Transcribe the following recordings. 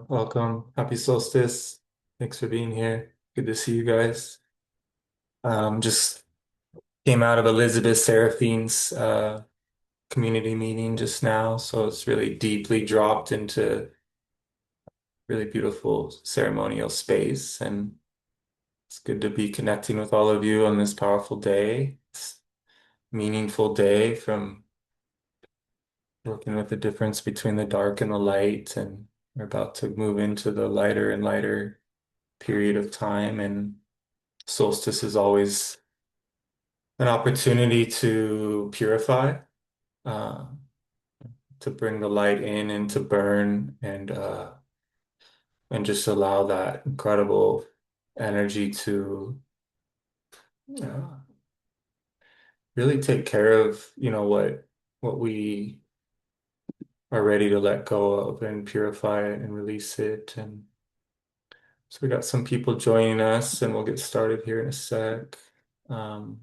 Welcome. Happy Solstice. Thanks for being here. Good to see you guys. Just came out of Elizabeth Seraphine's community meeting just now, so it's really deeply dropped into really beautiful ceremonial space, and it's good to be connecting with all of you on this powerful day. It's a meaningful day from working with the difference between the dark and the light, and we're about to move into the lighter and lighter period of time, and solstice is always an opportunity to purify, uh, to bring the light in and to burn and just allow that incredible energy to uh, really take care of, what we are ready to let go of and purify it and release it. And so we got some people joining us, and we'll get started here in a sec. Um,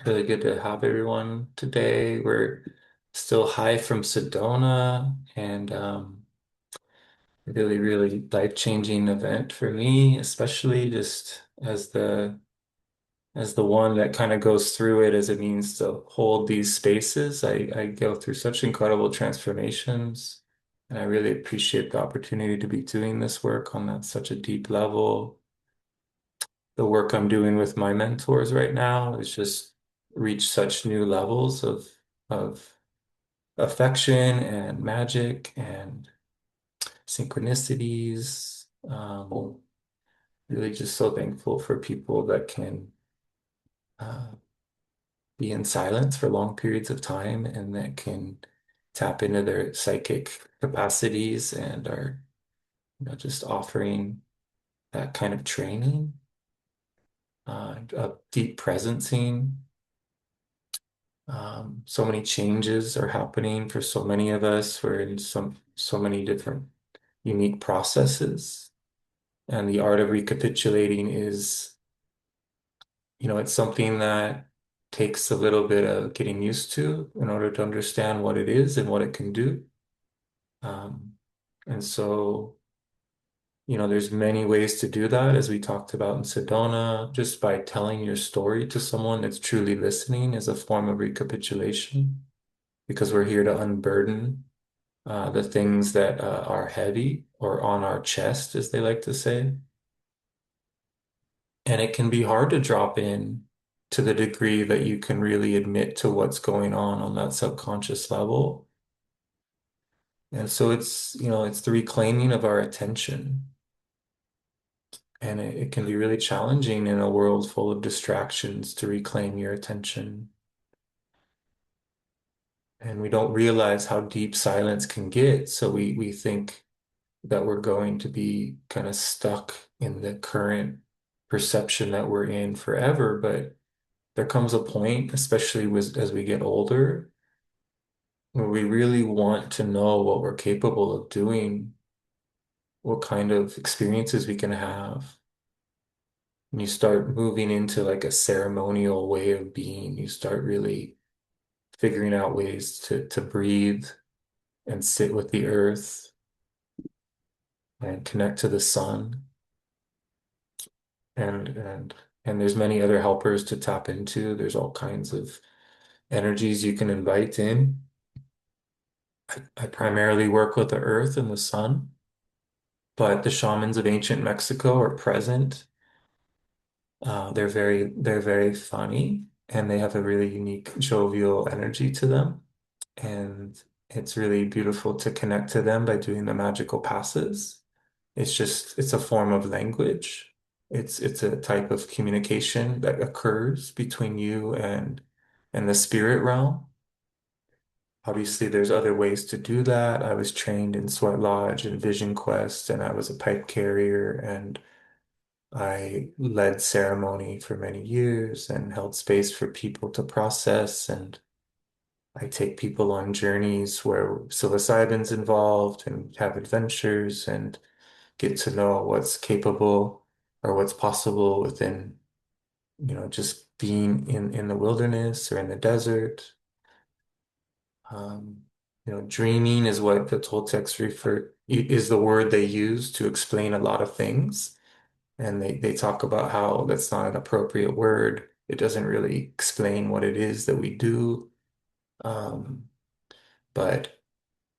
Really good to have everyone today. We're still high from Sedona, and really, really life-changing event for me, especially just as the one that kind of goes through it as it means to hold these spaces. I go through such incredible transformations, and I really appreciate the opportunity to be doing this work on such a deep level. The work I'm doing with my mentors right now is just reach such new levels of affection and magic and synchronicities. Really just so thankful for people that can uh, be in silence for long periods of time and that can tap into their psychic capacities and are, just offering that kind of training, of deep presencing. So many changes are happening for so many of us. We're in so many different unique processes. And the art of recapitulating is, it's something that takes a little bit of getting used to in order to understand what it is and what it can do. Um, and so, there's many ways to do that, as we talked about in Sedona. Just by telling your story to someone that's truly listening is a form of recapitulation, because we're here to unburden the things that are heavy or on our chest, as they like to say. And it can be hard to drop in to the degree that you can really admit to what's going on that subconscious level. And so it's the reclaiming of our attention. And it can be really challenging in a world full of distractions to reclaim your attention. And we don't realize how deep silence can get. So we think that we're going to be kind of stuck in the current perception that we're in forever. But there comes a point, especially as we get older, where we really want to know what we're capable of doing, what kind of experiences we can have. And you start moving into like a ceremonial way of being. You start really figuring out ways to breathe and sit with the earth and connect to the sun. And there's many other helpers to tap into. There's all kinds of energies you can invite in. I primarily work with the earth and the sun, but the shamans of ancient Mexico are present. They're very funny, and they have a really unique jovial energy to them. And it's really beautiful to connect to them by doing the magical passes. It's a form of language. It's a type of communication that occurs between you and the spirit realm. Obviously, there's other ways to do that. I was trained in Sweat Lodge and Vision Quest, and I was a pipe carrier, and I led ceremony for many years and held space for people to process. And I take people on journeys where psilocybin's involved and have adventures and get to know what's capable or what's possible within, just being in the wilderness or in the desert. Um, Dreaming is what the Toltecs is the word they use to explain a lot of things. And they talk about how that's not an appropriate word. It doesn't really explain what it is that we do. Um, but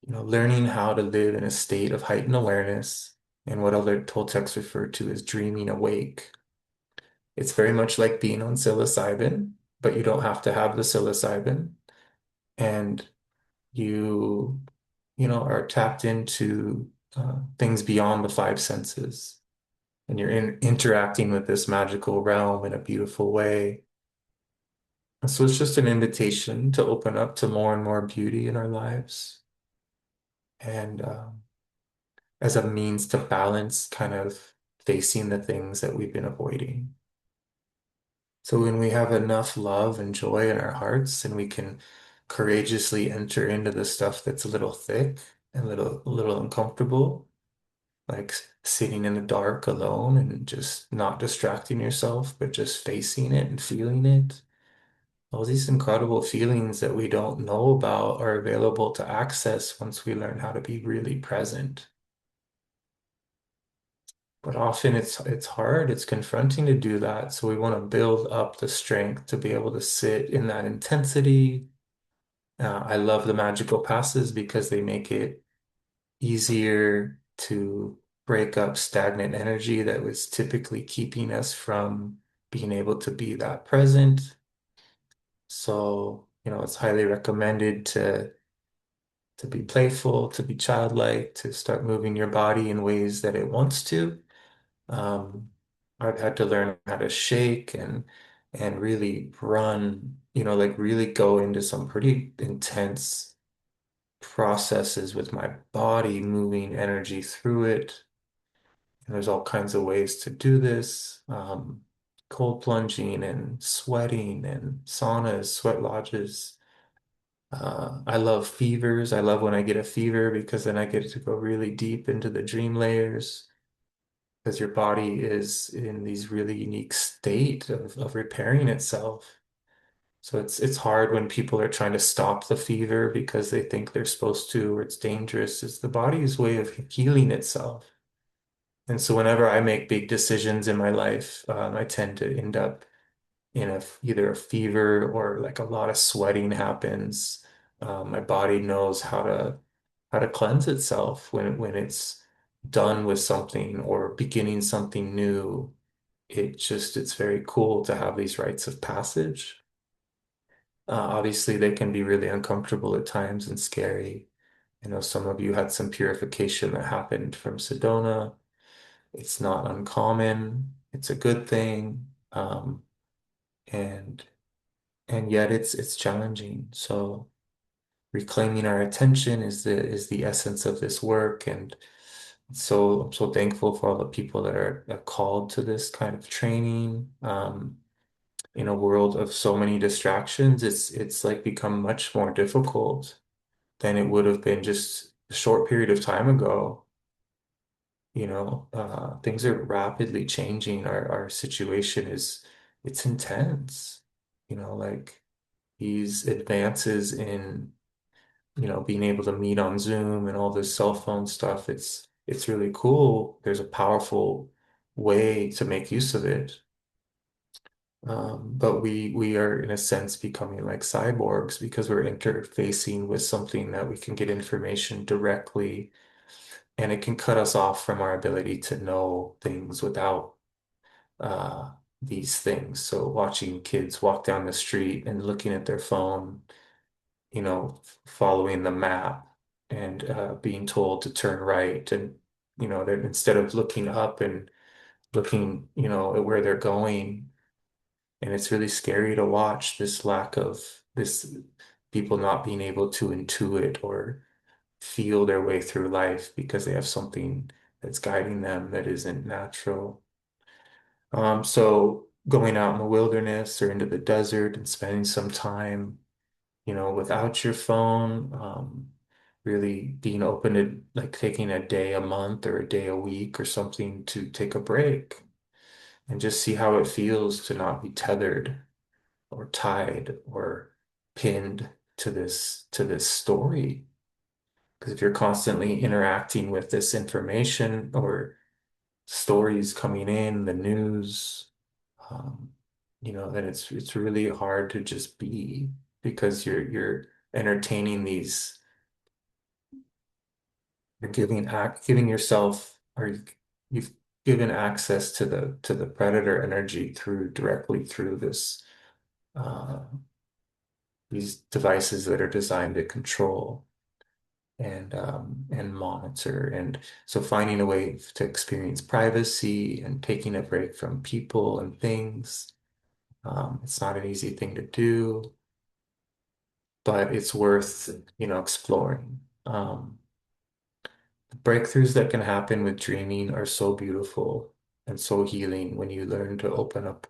learning how to live in a state of heightened awareness and what other Toltecs refer to as dreaming awake. It's very much like being on psilocybin, but you don't have to have the psilocybin. And you, are tapped into things beyond the five senses. And you're interacting with this magical realm in a beautiful way. And so it's just an invitation to open up to more and more beauty in our lives. And as a means to balance kind of facing the things that we've been avoiding. So when we have enough love and joy in our hearts and we can courageously enter into the stuff that's a little thick and a little uncomfortable, like sitting in the dark alone and just not distracting yourself, but just facing it and feeling it. All these incredible feelings that we don't know about are available to access once we learn how to be really present. But often it's hard, it's confronting to do that. So we want to build up the strength to be able to sit in that intensity. I love the magical passes because they make it easier to break up stagnant energy that was typically keeping us from being able to be that present. So, it's highly recommended to be playful, to be childlike, to start moving your body in ways that it wants to. Um, I've had to learn how to shake and really run, like really go into some pretty intense processes with my body, moving energy through it. And there's all kinds of ways to do this. Cold plunging and sweating and saunas, sweat lodges. I love fevers. I love when I get a fever because then I get to go really deep into the dream layers because your body is in these really unique state of repairing itself. So it's hard when people are trying to stop the fever because they think they're supposed to or it's dangerous. It's the body's way of healing itself. And so whenever I make big decisions in my life, I tend to end up in either a fever or like a lot of sweating happens. My body knows how to cleanse itself when it's done with something or beginning something new. It's very cool to have these rites of passage. Obviously, they can be really uncomfortable at times and scary. I know some of you had some purification that happened from Sedona. It's not uncommon. It's a good thing. And and yet it's challenging. So reclaiming our attention is the essence of this work. And so I'm so thankful for all the people that are called to this kind of training. In a world of so many distractions, it's like become much more difficult than it would have been just a short period of time ago. Things are rapidly changing. Our situation it's intense. Like these advances in, being able to meet on Zoom and all this cell phone stuff, it's really cool. There's a powerful way to make use of it. But we are in a sense becoming like cyborgs because we're interfacing with something that we can get information directly, and it can cut us off from our ability to know things without uh, these things. So watching kids walk down the street and looking at their phone, following the map and being told to turn right, and they're instead of looking up and looking, at where they're going. And it's really scary to watch this lack of this people not being able to intuit or feel their way through life because they have something that's guiding them that isn't natural. So going out in the wilderness or into the desert and spending some time, without your phone, really being open to like taking a day a month or a day a week or something to take a break and just see how it feels to not be tethered or tied or pinned to this story. Because if you're constantly interacting with this information or stories coming in, the news, um, then it's really hard to just be because you're entertaining these, you're giving yourself or you've given access to the predator energy directly through uh, these devices that are designed to control and monitor. And so finding a way to experience privacy and taking a break from people and things. It's not an easy thing to do, but it's worth, exploring. The breakthroughs that can happen with dreaming are so beautiful and so healing when you learn to open up,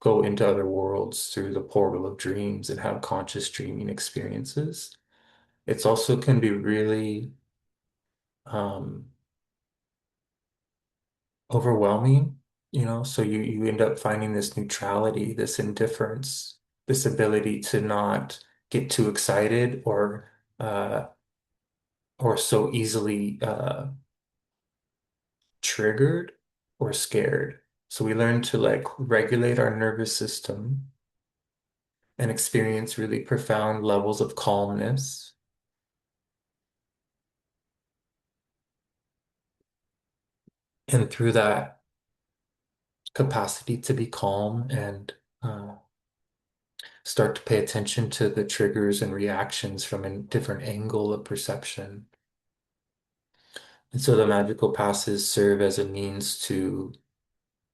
go into other worlds through the portal of dreams and have conscious dreaming experiences. It's also can be really um, overwhelming, so you end up finding this neutrality, this indifference, this ability to not get too excited uh, or so easily triggered or scared. So we learn to like regulate our nervous system and experience really profound levels of calmness. And through that capacity to be calm and start to pay attention to the triggers and reactions from a different angle of perception. And so the magical passes serve as a means to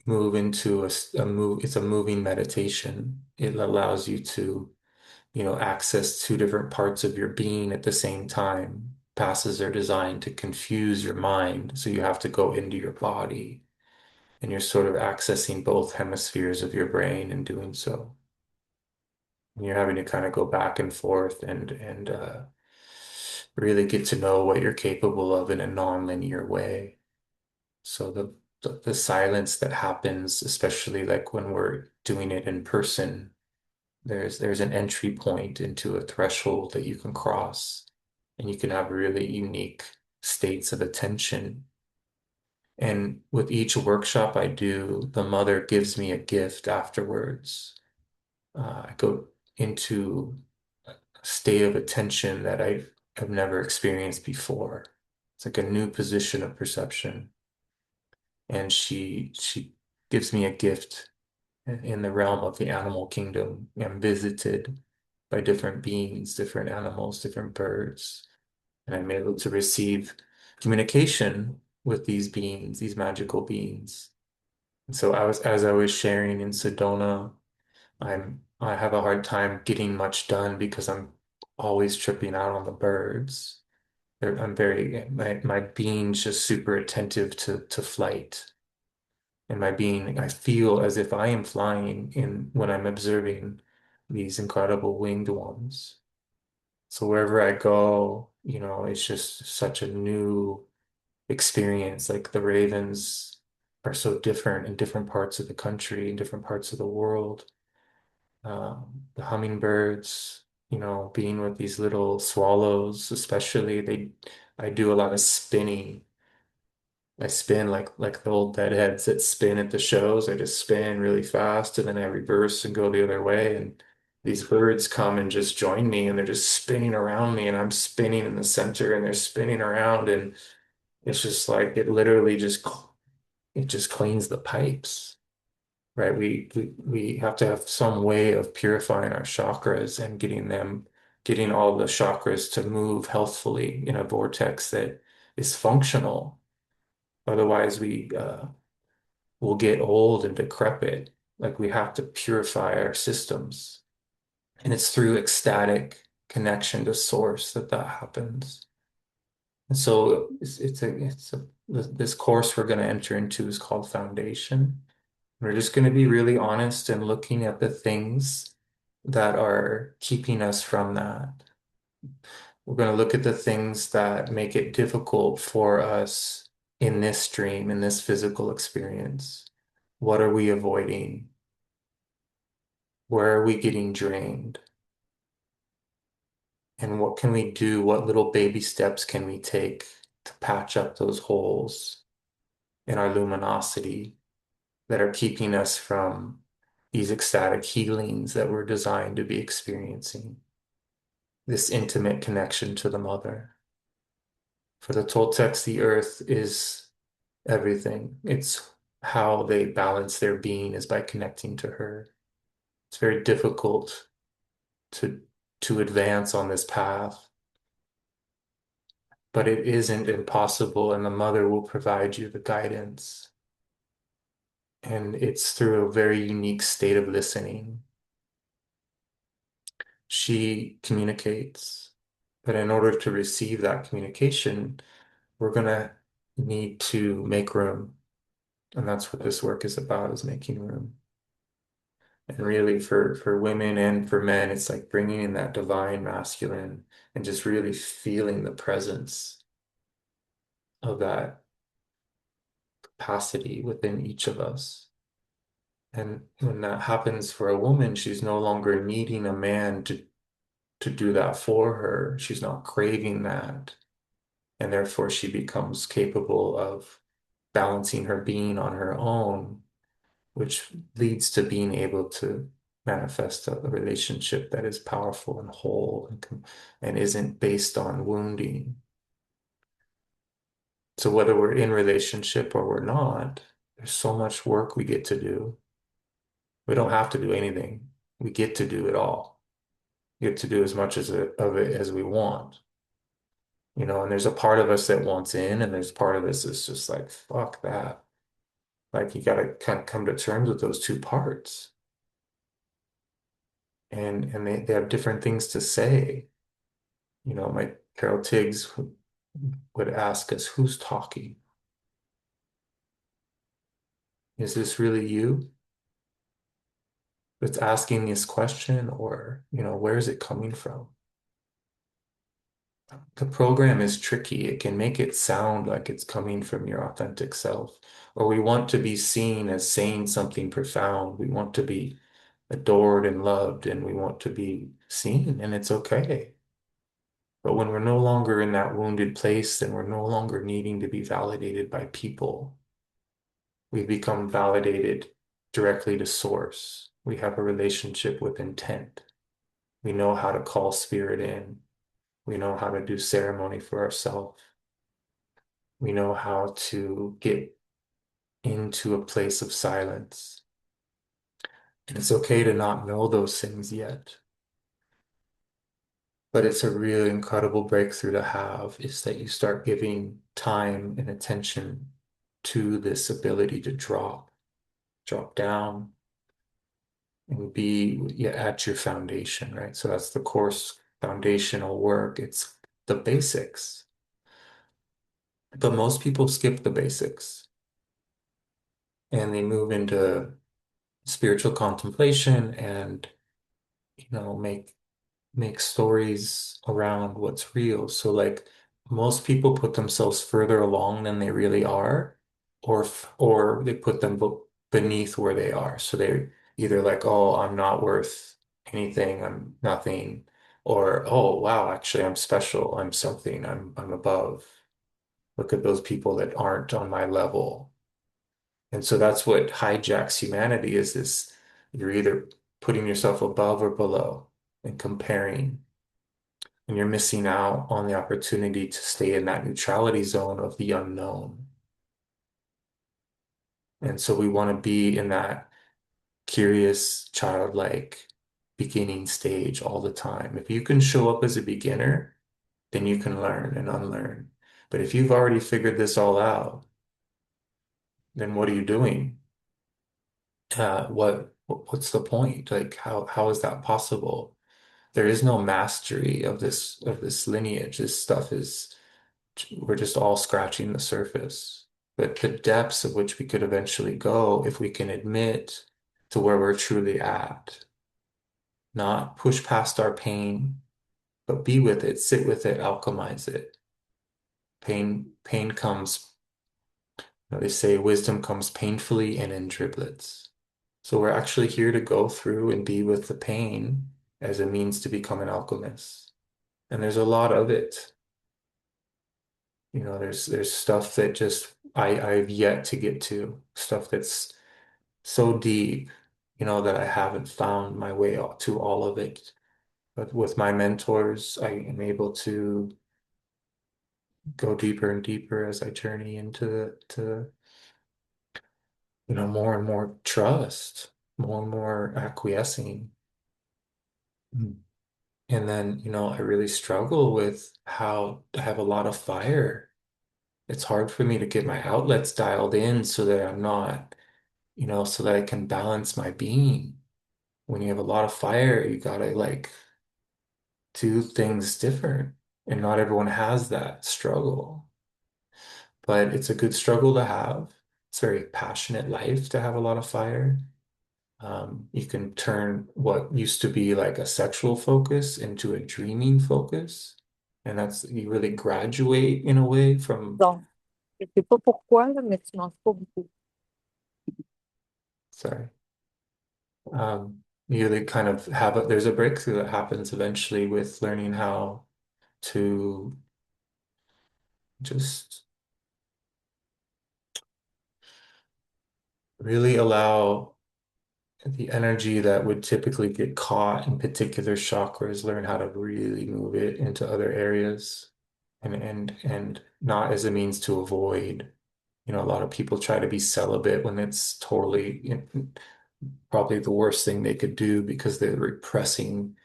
move into a move. It's a moving meditation. It allows you to, access two different parts of your being at the same time. Passes are designed to confuse your mind, so you have to go into your body, and you're sort of accessing both hemispheres of your brain in doing so. And you're having to kind of go back and forth and really get to know what you're capable of in a non-linear way. So the silence that happens, especially like when we're doing it in person, there's an entry point into a threshold that you can cross, and you can have really unique states of attention. And with each workshop I do, the mother gives me a gift afterwards. I go into a state of attention that I have never experienced before. It's like a new position of perception. And she gives me a gift in the realm of the animal kingdom. I'm visited by different beings, different animals, different birds, and I'm able to receive communication with these beings, these magical beings. And so as I was sharing in Sedona, I have a hard time getting much done because I'm always tripping out on the birds. I'm very my being's just super attentive to flight. And my being, I feel as if I am flying in when I'm observing these incredible winged ones. So wherever I go, it's just such a new experience. Like the ravens are so different in different parts of the country, in different parts of the world. The hummingbirds, being with these little swallows, especially I do a lot of spinning. I spin like the old deadheads that spin at the shows. I just spin really fast and then I reverse and go the other way. And these birds come and just join me and they're just spinning around me and I'm spinning in the center and they're spinning around and it's just like it just cleans the pipes, right? We have to have some way of purifying our chakras and getting all the chakras to move healthfully in a vortex that is functional. Otherwise, we will get old and decrepit. Like we have to purify our systems. And it's through ecstatic connection to source that happens. And so this course we're going to enter into is called Foundation. We're just going to be really honest and looking at the things that are keeping us from that. We're going to look at the things that make it difficult for us in this dream, in this physical experience. What are we avoiding? Where are we getting drained? And what can we do? What little baby steps can we take to patch up those holes in our luminosity that are keeping us from these ecstatic healings that we're designed to be experiencing? This intimate connection to the mother. For the Toltecs, the earth is everything. It's how they balance their being is by connecting to her. It's very difficult to advance on this path, but it isn't impossible, and the mother will provide you the guidance. And it's through a very unique state of listening. She communicates, but in order to receive that communication, we're gonna need to make room. And that's what this work is about, is making room. And really for women and for men, it's like bringing in that divine masculine and just really feeling the presence of that capacity within each of us. And when that happens for a woman, she's no longer needing a man to do that for her. She's not craving that. And therefore she becomes capable of balancing her being on her own, which leads to being able to manifest a relationship that is powerful and whole and isn't based on wounding. So whether we're in relationship or we're not, there's so much work we get to do. We don't have to do anything. We get to do it all. We get to do as much of it as we want. And there's a part of us that wants in, and there's part of us that's just like, fuck that. Like you gotta kind of come to terms with those two parts. And they have different things to say. My Carol Tiggs would ask us, who's talking? Is this really you that's asking this question, or, where is it coming from? The program is tricky. It can make it sound like it's coming from your authentic self, or we want to be seen as saying something profound. We want to be adored and loved, and we want to be seen, and it's okay. But when we're no longer in that wounded place, then we're no longer needing to be validated by people. We become validated directly to source. We have a relationship with intent. We know how to call spirit in. We know how to do ceremony for ourselves. We know how to get into a place of silence. And it's okay to not know those things yet. But it's a really incredible breakthrough to have, is that you start giving time and attention to this ability to drop down and be, yeah, at your foundation, right? So that's the course foundational work. It's the basics. But most people skip the basics and they move into spiritual contemplation and, make stories around what's real. So like most people put themselves further along than they really are, or they put them beneath where they are. So they're either like, oh, I'm not worth anything, I'm nothing, or oh wow, actually I'm special, I'm something, I'm above. Look at those people that aren't on my level. And so that's what hijacks humanity, is this, you're either putting yourself above or below and comparing, and you're missing out on the opportunity to stay in that neutrality zone of the unknown. And so we want to be in that curious, childlike beginning stage all the time. If you can show up as a beginner, then you can learn and unlearn. But if you've already figured this all out, then what are you doing? What's the point? Like how is that possible? There is no mastery of this lineage. This stuff is, we're just all scratching the surface. But the depths of which we could eventually go, if we can admit to where we're truly at, not push past our pain, but be with it, sit with it, alchemize it. Pain comes, they say wisdom comes painfully and in driblets. So we're actually here to go through and be with the pain as a means to become an alchemist. And there's a lot of it. There's stuff that just I've yet to get to, stuff that's so deep, that I haven't found my way to all of it. But with my mentors, I am able to go deeper and deeper as I journey into more and more trust, more and more acquiescing. Mm. And then, I really struggle with how I have a lot of fire. It's hard for me to get my outlets dialed in so that I'm not, so that I can balance my being. When you have a lot of fire, you gotta like do things different. And not everyone has that struggle, but it's a good struggle to have. It's a very passionate life to have a lot of fire. You can turn what used to be like a sexual focus into a dreaming focus. And you really graduate in a way from, Donc, je sais pas pourquoi, là, mais tu manges pas beaucoup. sorry, you really kind of there's a breakthrough that happens eventually with learning how to just really allow the energy that would typically get caught in particular chakras, learn how to really move it into other areas and not as a means to avoid. A lot of people try to be celibate when it's totally probably the worst thing they could do because they're repressing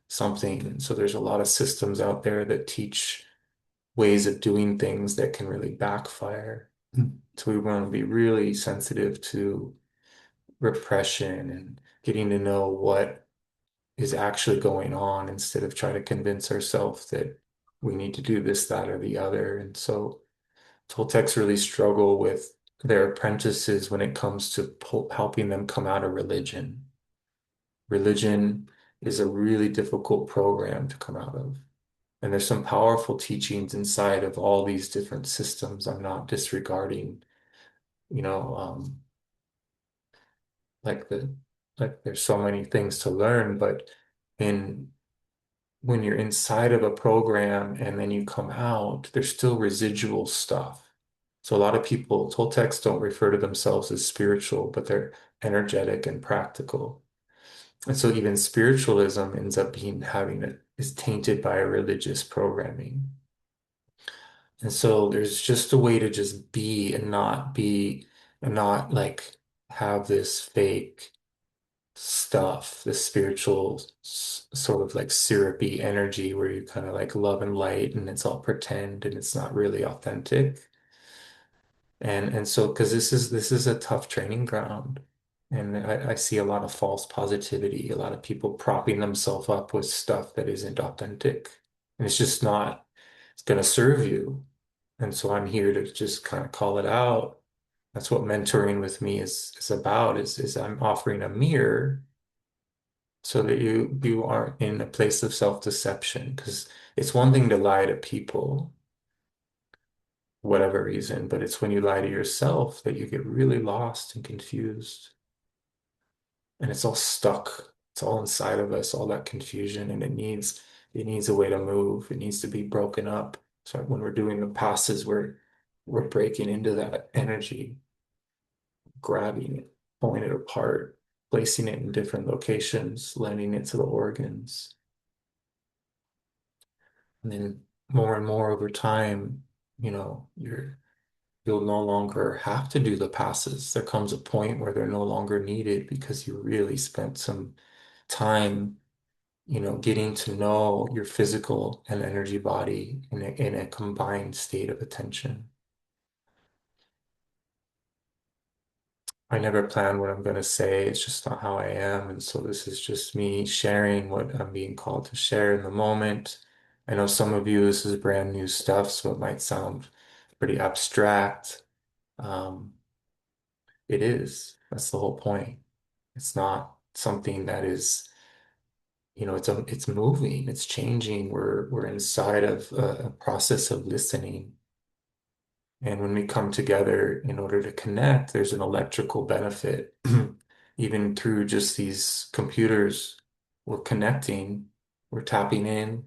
something. And so there's a lot of systems out there that teach ways of doing things that can really backfire. So we want to be really sensitive to repression and getting to know what is actually going on instead of trying to convince ourselves that we need to do this, that, or the other. And so Toltecs really struggle with their apprentices when it comes to helping them come out of religion. Religion is a really difficult program to come out of. And there's some powerful teachings inside of all these different systems. I'm not disregarding, you know, like there's so many things to learn, but in when you're inside of a program and then you come out, there's still residual stuff. So a lot of people, Toltecs don't refer to themselves as spiritual, but they're energetic and practical. And so even spiritualism ends up is tainted by a religious programming. And so there's just a way to just be and not like have this fake stuff, this spiritual sort of like syrupy energy where you kind of like love and light and it's all pretend and it's not really authentic. And so because this is a tough training ground. And I see a lot of false positivity, a lot of people propping themselves up with stuff that isn't authentic. And it's just not, it's gonna serve you. And so I'm here to just kind of call it out. That's what mentoring with me is about, is I'm offering a mirror so that you aren't in a place of self-deception. Because it's one thing to lie to people, whatever reason, but it's when you lie to yourself that you get really lost and confused. And it's all stuck. It's all inside of us, all that confusion, and it needs a way to move. It needs to be broken up. So when we're doing the passes, we're breaking into that energy, grabbing it, pulling it apart, placing it in different locations, lending it to the organs. And then more and more over time, you'll no longer have to do the passes. There comes a point where they're no longer needed because you really spent some time, getting to know your physical and energy body in a combined state of attention. I never plan what I'm going to say. It's just not how I am. And so this is just me sharing what I'm being called to share in the moment. I know some of you, this is brand new stuff, so it might sound pretty abstract. Um, it is. That's the whole point. It's not something that is, it's moving, it's changing. We're inside of a process of listening. And when we come together in order to connect, there's an electrical benefit. Even through just these computers, we're connecting, we're tapping in,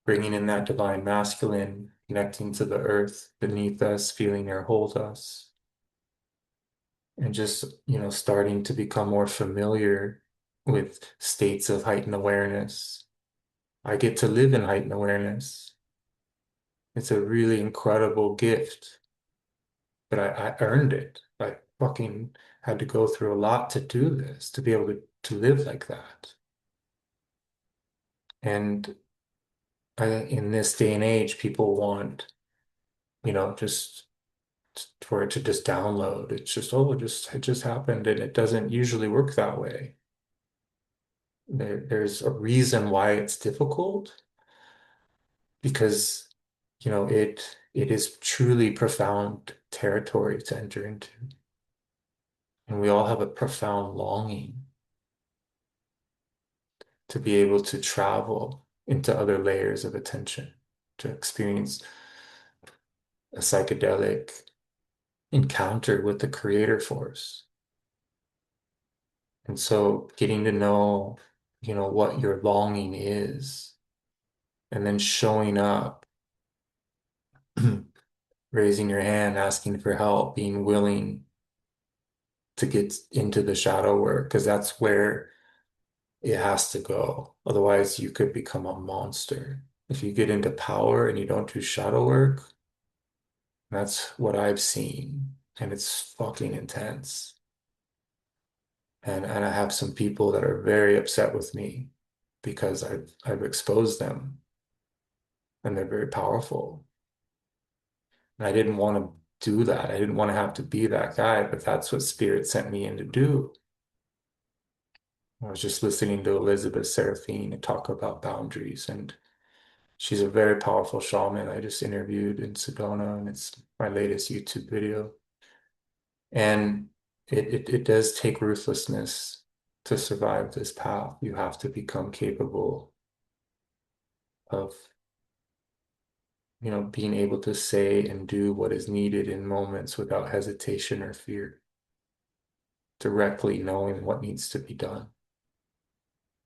bringing in that divine masculine, connecting to the earth beneath us, feeling her hold us, and just, starting to become more familiar with states of heightened awareness. I get to live in heightened awareness. It's a really incredible gift, but I earned it. I fucking had to go through a lot to do this, to be able to live like that. And in this day and age, people want, just for it to just download. It's just, oh, it just happened, and it doesn't usually work that way. There's a reason why it's difficult because, it is truly profound territory to enter into. And we all have a profound longing to be able to travel into other layers of attention, to experience a psychedelic encounter with the creator force. And so getting to know, what your longing is, and then showing up, raising your hand, asking for help, being willing to get into the shadow work, because that's where it has to go. Otherwise, you could become a monster. If you get into power and you don't do shadow work, that's what I've seen, and it's fucking intense. And I have some people that are very upset with me because I've exposed them, and they're very powerful. And I didn't want to do that. I didn't want to have to be that guy, but that's what Spirit sent me in to do. I was just listening to Elizabeth Serafine talk about boundaries, and she's a very powerful shaman I just interviewed in Sedona, and it's my latest YouTube video. And it does take ruthlessness to survive this path. You have to become capable of, being able to say and do what is needed in moments without hesitation or fear, directly knowing what needs to be done.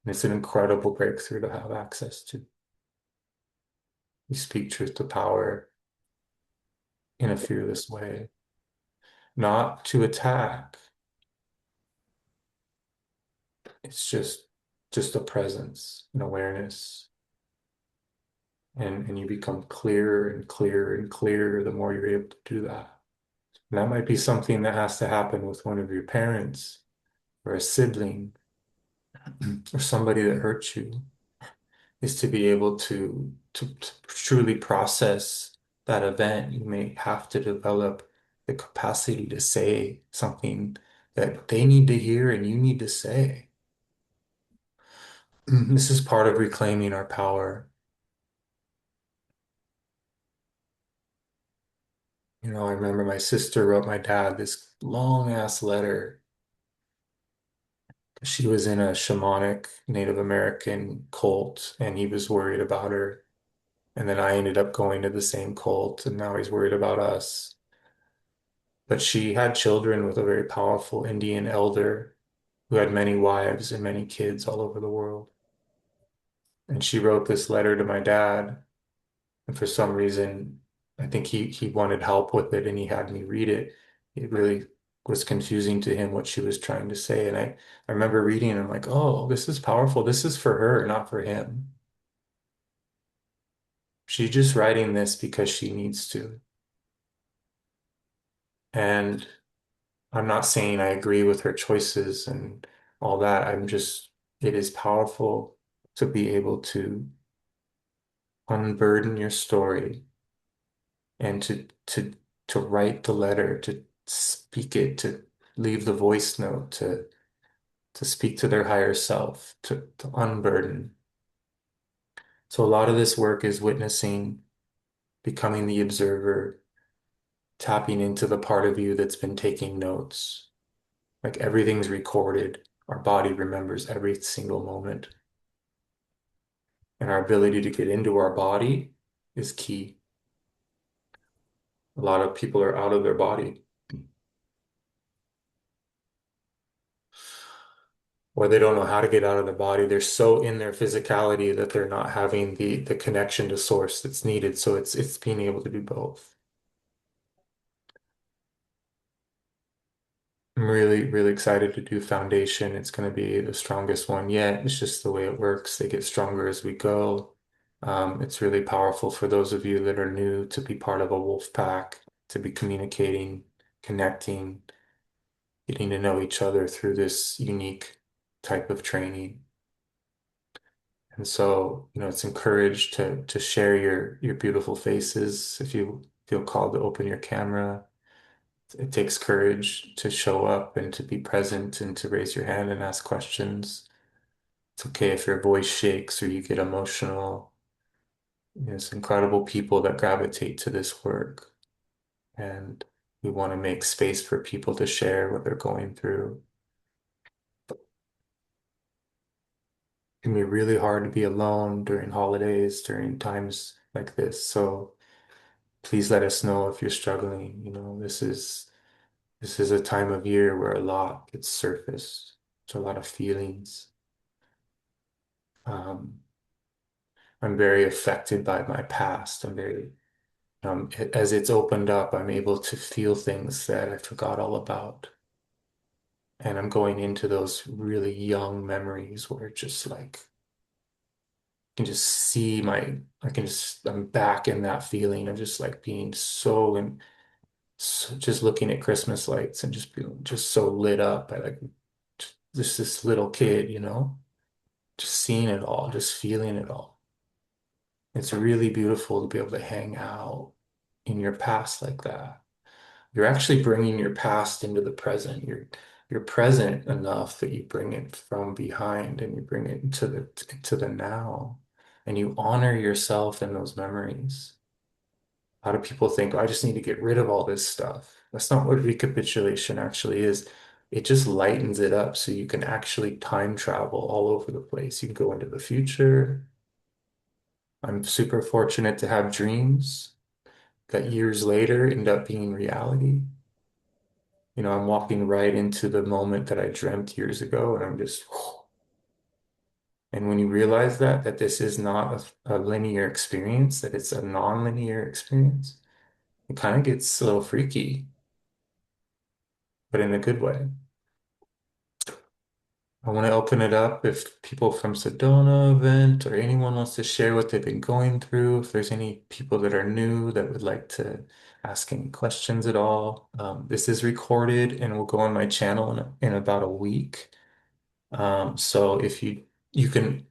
And it's an incredible breakthrough to have access to. You speak truth to power in a fearless way, not to attack. It's just a presence, an awareness. And you become clearer and clearer and clearer the more you're able to do that. And that might be something that has to happen with one of your parents or a sibling or somebody that hurt you, is to be able to truly process that event. You may have to develop the capacity to say something that they need to hear and you need to say. This is part of reclaiming our power. I remember my sister wrote my dad this long ass letter. She was in a shamanic Native American cult and he was worried about her. And then I ended up going to the same cult and now he's worried about us. But she had children with a very powerful Indian elder who had many wives and many kids all over the world. And she wrote this letter to my dad. And for some reason, I think he wanted help with it and he had me read it. It really was confusing to him what she was trying to say. And I remember reading and I'm like, oh, this is powerful. This is for her, not for him. She's just writing this because she needs to. And I'm not saying I agree with her choices and all that. It is powerful to be able to unburden your story and to write the letter, to speak it, to leave the voice note, to speak to their higher self, to unburden. So a lot of this work is witnessing, becoming the observer, tapping into the part of you that's been taking notes. Like everything's recorded. Our body remembers every single moment. And our ability to get into our body is key. A lot of people are out of their body. or they don't know how to get out of the body. They're so in their physicality that they're not having the connection to source that's needed. So it's being able to do both. I'm really, really excited to do foundation. It's going to be the strongest one yet. It's just the way it works. They get stronger as we go. It's really powerful for those of you that are new to be part of a wolf pack, to be communicating, connecting, getting to know each other through this unique type of training. And so, it's encouraged to share your beautiful faces if you feel called to open your camera. It takes courage to show up and to be present and to raise your hand and ask questions. It's okay if your voice shakes or you get emotional. There's incredible people that gravitate to this work, and we want to make space for people to share what they're going through. It can be really hard to be alone during holidays, during times like this. So please let us know if you're struggling. This is a time of year where a lot gets surfaced. There's a lot of feelings. Um, I'm very affected by my past. As it's opened up, I'm able to feel things that I forgot all about. And I'm going into those really young memories where it's just like, I can just see I'm back in that feeling of just like being just looking at Christmas lights and just being just so lit up by like just this little kid, just seeing it all, just feeling it all. It's really beautiful to be able to hang out in your past like that. You're actually bringing your past into the present. You're present enough that you bring it from behind and you bring it into the now, and you honor yourself in those memories. A lot of people think, "Oh, I just need to get rid of all this stuff." That's not what recapitulation actually is. It just lightens it up so you can actually time travel all over the place. You can go into the future. I'm super fortunate to have dreams that years later end up being reality. I'm walking right into the moment that I dreamt years ago, and I'm just, and when you realize that this is not a linear experience, that it's a non-linear experience, it kind of gets a little freaky, but in a good way. I want to open it up if people from Sedona event or anyone wants to share what they've been going through, if there's any people that are new that would like to ask any questions at all. This is recorded and will go on my channel in about a week. So if you can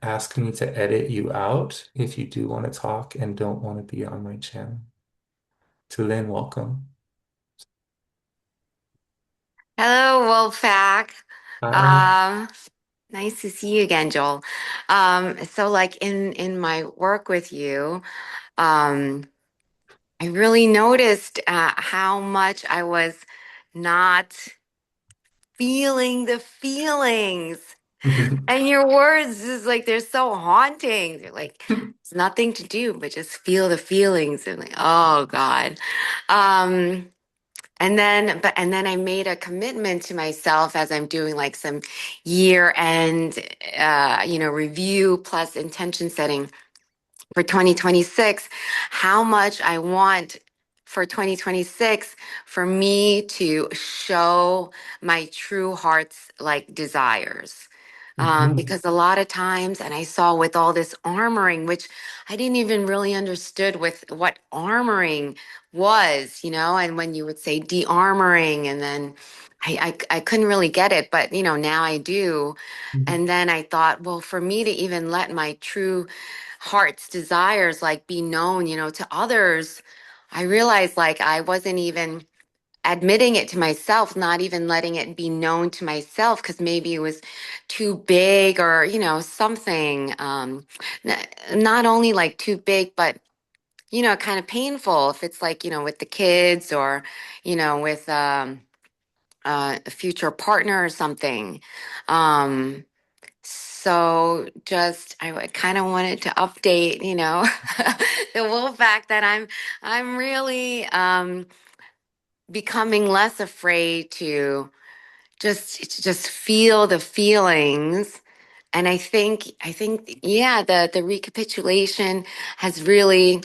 ask me to edit you out if you do want to talk and don't want to be on my channel. Till then, welcome. Hello, Wolfpack. Hi. Um, Nice to see you again, Joel. So like in my work with you, um, I really noticed how much I was not feeling the feelings. And your words is like they're so haunting. They're like it's nothing to do but just feel the feelings. And like, oh God. Um, and then I made a commitment to myself as I'm doing like some year end, review plus intention setting for 2026, how much I want for 2026 for me to show my true heart's like desires. Mhm. Because a lot of times, and I saw with all this armoring, which I didn't even really understood with what armoring was, and when you would say de-armoring, and then I couldn't really get it, but now I do. And then I thought, well, for me to even let my true heart's desires like be known, to others, I realized like I wasn't even admitting it to myself, not even letting it be known to myself because maybe it was too big or, something. Not only like too big, but kind of painful if it's like, with the kids or, with a future partner or something. Um, so just I kind of wanted to update, the wolf fact that I'm really becoming less afraid to just feel the feelings. And yeah, the recapitulation has really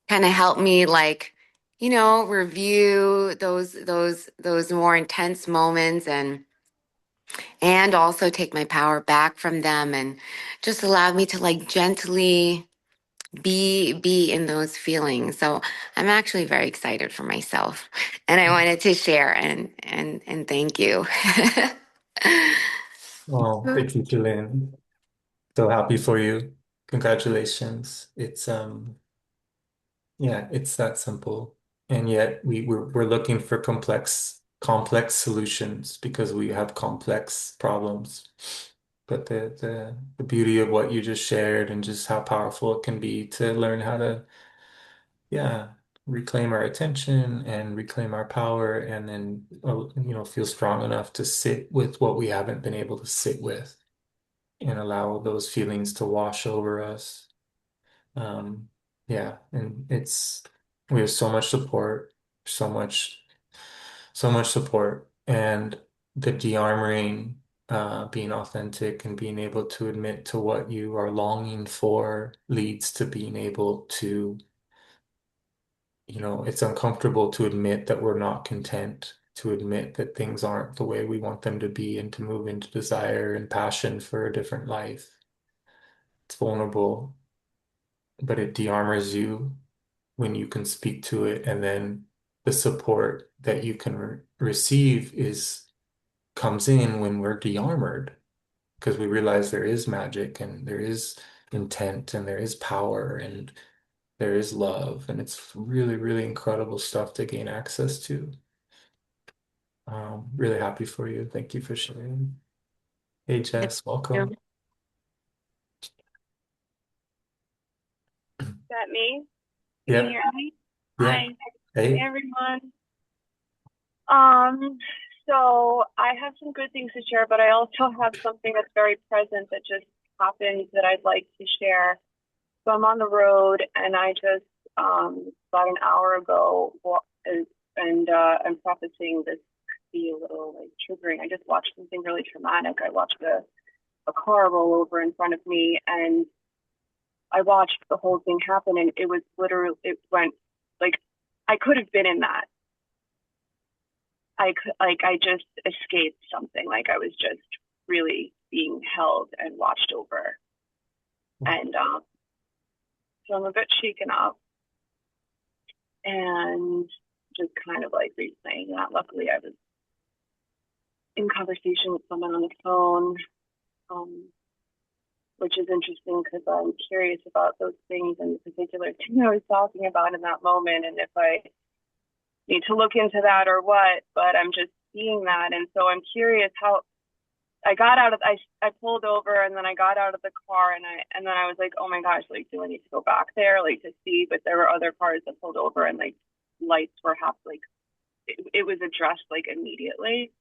kind of helped me, like, review those more intense moments, and also take my power back from them, and just allow me to, like, gently be in those feelings. So I'm actually very excited for myself, and I wanted to share, and thank you. Oh, thank you, Julian. So happy for you. Congratulations. Yeah, it's that simple. And yet we're looking for complex solutions because we have complex problems. But the beauty of what you just shared and just how powerful it can be to learn how to, yeah, reclaim our attention and reclaim our power, and then feel strong enough to sit with what we haven't been able to sit with and allow those feelings to wash over us. Um, yeah, and we have so much support, so much, so much support, and the de-armoring, being authentic and being able to admit to what you are longing for leads to being able to, it's uncomfortable to admit that we're not content, to admit that things aren't the way we want them to be, and to move into desire and passion for a different life. It's vulnerable, but it de-armors you when you can speak to it, and then the support that you can receive is comes in when we're de-armored, because we realize there is magic and there is intent and there is power and there is love, and it's really, really incredible stuff to gain access to. Really happy for you. Thank you for sharing. Hey, Thank Jess, welcome. you. That me? Can you Yeah, hear me? yeah. Hi. Hey, Hey. everyone. Um, so I have some good things to share, but I also have something that's very present that just happened that I'd like to share. So I'm on the road and I just about an hour ago I'm prefacing this could be a little like triggering. I just watched something really traumatic. I watched a car roll over in front of me, and I watched the whole thing happen, and it was literally, it went like I could have been in that. I just escaped something. Like I was just really being held and watched over. And so I'm a bit shaken up and just kind of like replaying that. Luckily, I was in conversation with someone on the phone, um, which is interesting because I'm curious about those things and the particular thing I was talking about in that moment, and if I need to look into that or what, but I'm just seeing that. And so I'm curious how I pulled over, and then I got out of the car, and then I was like, oh my gosh, like, do I need to go back there, like, to see? But there were other cars that pulled over, and like lights were half, like, it was addressed like immediately.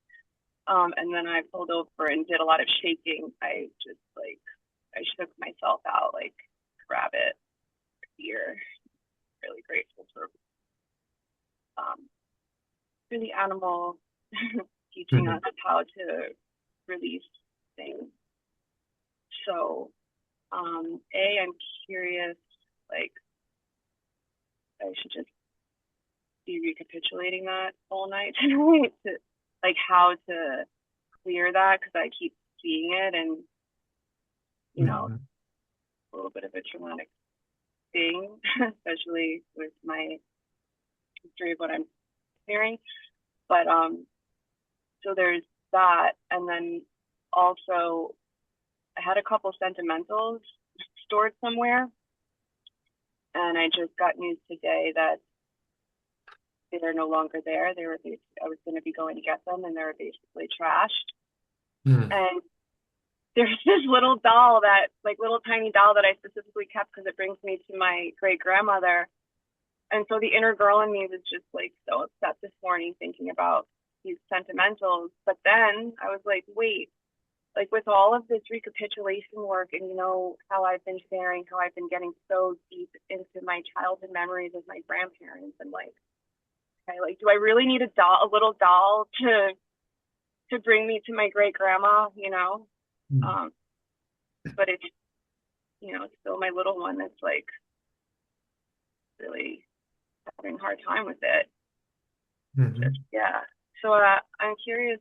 And then I pulled over and did a lot of shaking. I shook myself out, like, grab it here. Really grateful um, for the animal teaching us how to release things. So, I'm curious, like, I should just be recapitulating that all night tonight to, like, how to clear that, because I keep seeing it, and, Mhm. a little bit of a traumatic thing, especially with my history of what I'm hearing. But, so there's that. And then also, I had a couple sentimentals stored somewhere, and I just got news today that they're no longer there. I was going to be going to get them, and they were basically trashed. Mm. And there's this little doll little tiny doll that I specifically kept because it brings me to my great grandmother. And so the inner girl in me was just like so upset this morning thinking about these sentimentals. But then I was like, wait, like with all of this recapitulation work, and how I've been sharing, how I've been getting so deep into my childhood memories of my grandparents, and like, okay, like, do I really need a little doll to to bring me to my great grandma, Mm-hmm. um, but it's, it's still my little one that's like really having a hard time with it. Just, yeah. So I'm curious